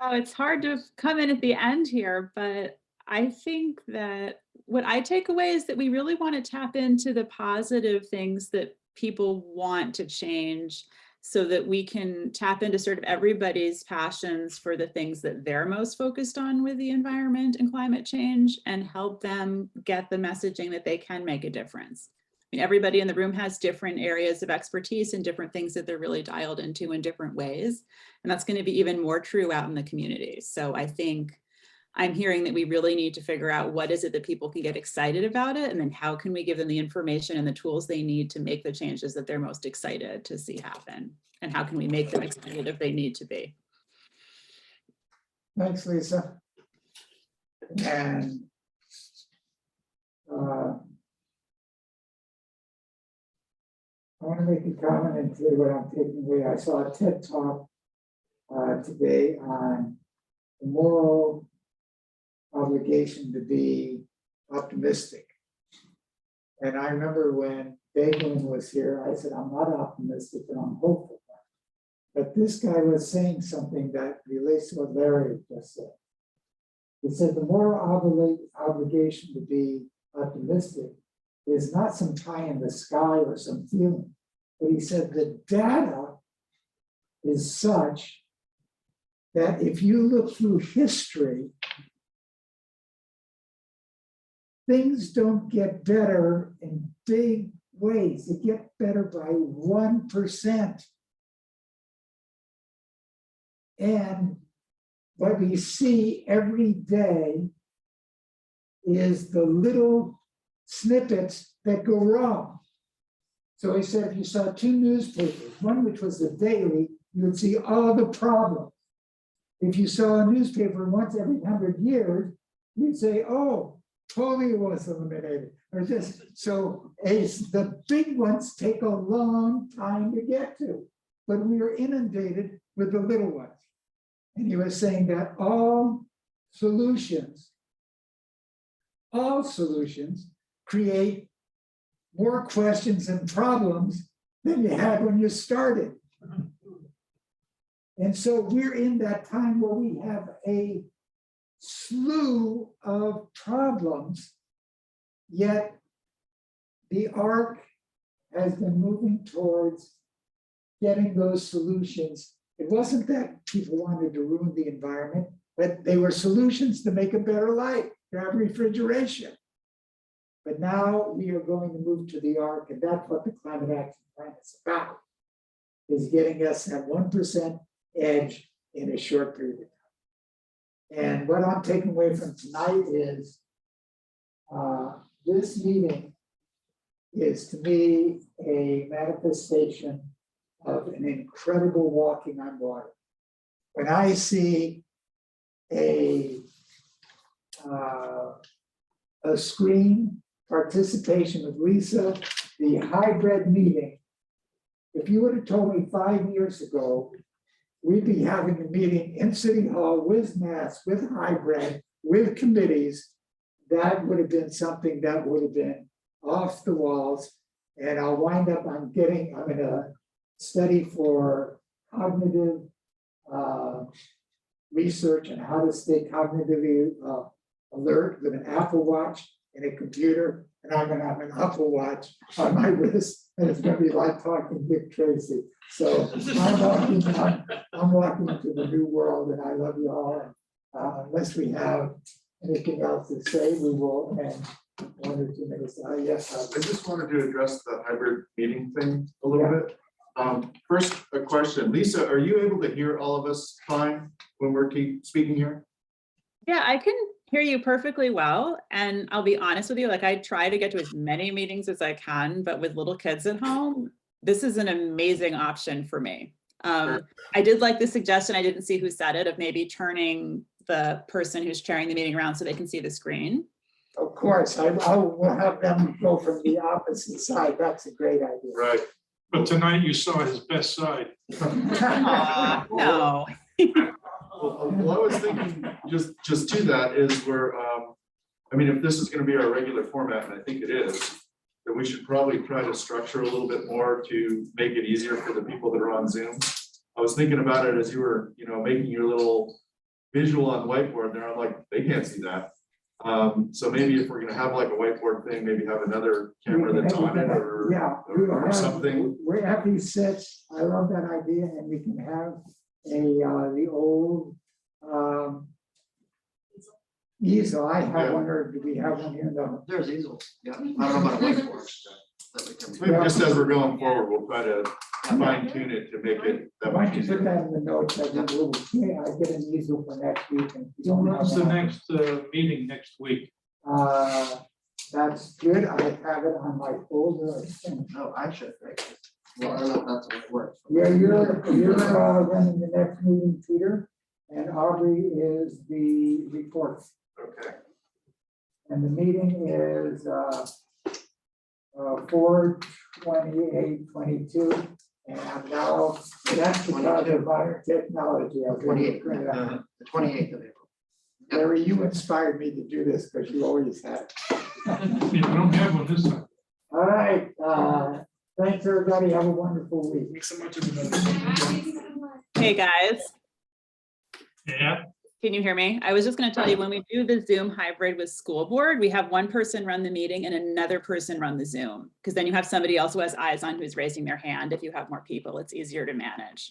Oh, it's hard to come in at the end here, but I think that what I take away is that we really want to tap into the positive things that people want to change so that we can tap into sort of everybody's passions for the things that they're most focused on with the environment and climate change and help them get the messaging that they can make a difference. I mean, everybody in the room has different areas of expertise and different things that they're really dialed into in different ways. And that's going to be even more true out in the community. So I think I'm hearing that we really need to figure out what is it that people can get excited about it, and then how can we give them the information and the tools they need to make the changes that they're most excited to see happen, and how can we make them excited if they need to be. Thanks, Lisa. And I want to make a comment and say what I'm taking away. I saw a TED Talk today on the moral obligation to be optimistic. And I remember when Begin was here, I said, I'm not optimistic, but I'm hopeful. But this guy was saying something that relates to what Larry just said. He said the moral obligation to be optimistic is not some pie in the sky or some feeling. But he said the data is such that if you look through history, things don't get better in big ways. They get better by 1%. And what we see every day is the little snippets that go wrong. So he said, if you saw two newspapers, one which was the Daily, you would see all the problems. If you saw a newspaper once every 100 years, you'd say, oh, polio was eliminated. Or just so the big ones take a long time to get to, but we are inundated with the little ones. And he was saying that all solutions, all solutions create more questions and problems than you had when you started. And so we're in that time where we have a slew of problems, yet the ARC has been moving towards getting those solutions. It wasn't that people wanted to ruin the environment, but they were solutions to make a better life, to have refrigeration. But now we are going to move to the ARC, and that's what the climate action plan is about, is getting us that 1% edge in a short period of time. And what I'm taking away from tonight is this meeting is to me a manifestation of an incredible walking on water. When I see a screen participation with Lisa, the hybrid meeting, if you would have told me 5 years ago, we'd be having a meeting in City Hall with masks, with hybrid, with committees, that would have been something that would have been off the walls. And I'll wind up, I'm gonna study for cognitive research and how to stay cognitively alert with an Apple Watch and a computer. And I'm gonna have an Apple Watch on my wrist, and it's gonna be like talking Dick Tracy. So I'm walking into the new world, and I love you all. And unless we have anything else to say, we will end 1 or 2 minutes. Yes. I just wanted to address the hybrid meeting thing a little bit. First, a question. Lisa, are you able to hear all of us fine when we're speaking here? Yeah, I can hear you perfectly well. And I'll be honest with you, like I try to get to as many meetings as I can, but with little kids at home, this is an amazing option for me. I did like the suggestion, I didn't see who said it, of maybe turning the person who's chairing the meeting around so they can see the screen. Of course, I will have them go from the opposite side. That's a great idea. Right. But tonight you saw his best side. No. Well, I was thinking, just to that is where, I mean, if this is gonna be our regular format, and I think it is, then we should probably try to structure a little bit more to make it easier for the people that are on Zoom. I was thinking about it as you were, making your little visual on the whiteboard there. I'm like, they can't see that. So maybe if we're gonna have like a whiteboard thing, maybe have another camera that's on it or, Yeah, or something. We have these sets. I love that idea, and we can have the old easel. I have one, or do we have one here? No. There's easels, yeah, I don't know about a whiteboard. that we can- Maybe just as we're going forward, we'll try to fine tune it to make it that Why much don't you put easier. that in the notes? I get an easel for next week. And we don't When's the have that. next meeting next week? That's good. I have it on my folder. No, I should fix it. Well, I don't know if that's the way it works. Yeah, you're running the next meeting, Peter, and Aubrey is the report. Okay. And the meeting is 4/28/22, and now that's because of modern technology. I was gonna 28th, print it out. the 28th of April. Larry, you inspired me to do this because you always have. You don't have one this time. All right, thanks, everybody. Have a wonderful week. Thanks so much, everybody. Hey, guys, Yeah. can you hear me? I was just gonna tell you, when we do the Zoom hybrid with school board, we have one person run the meeting and another person run the Zoom. Because then you have somebody else who has eyes on who's raising their hand. If you have more people, it's easier to manage.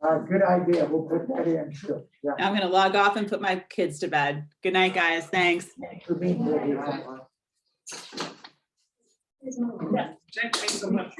Good idea. We'll put that in too. Yeah. I'm gonna log off and put my kids to bed. Good night, guys. Thanks. Thanks for being here. Thanks so much.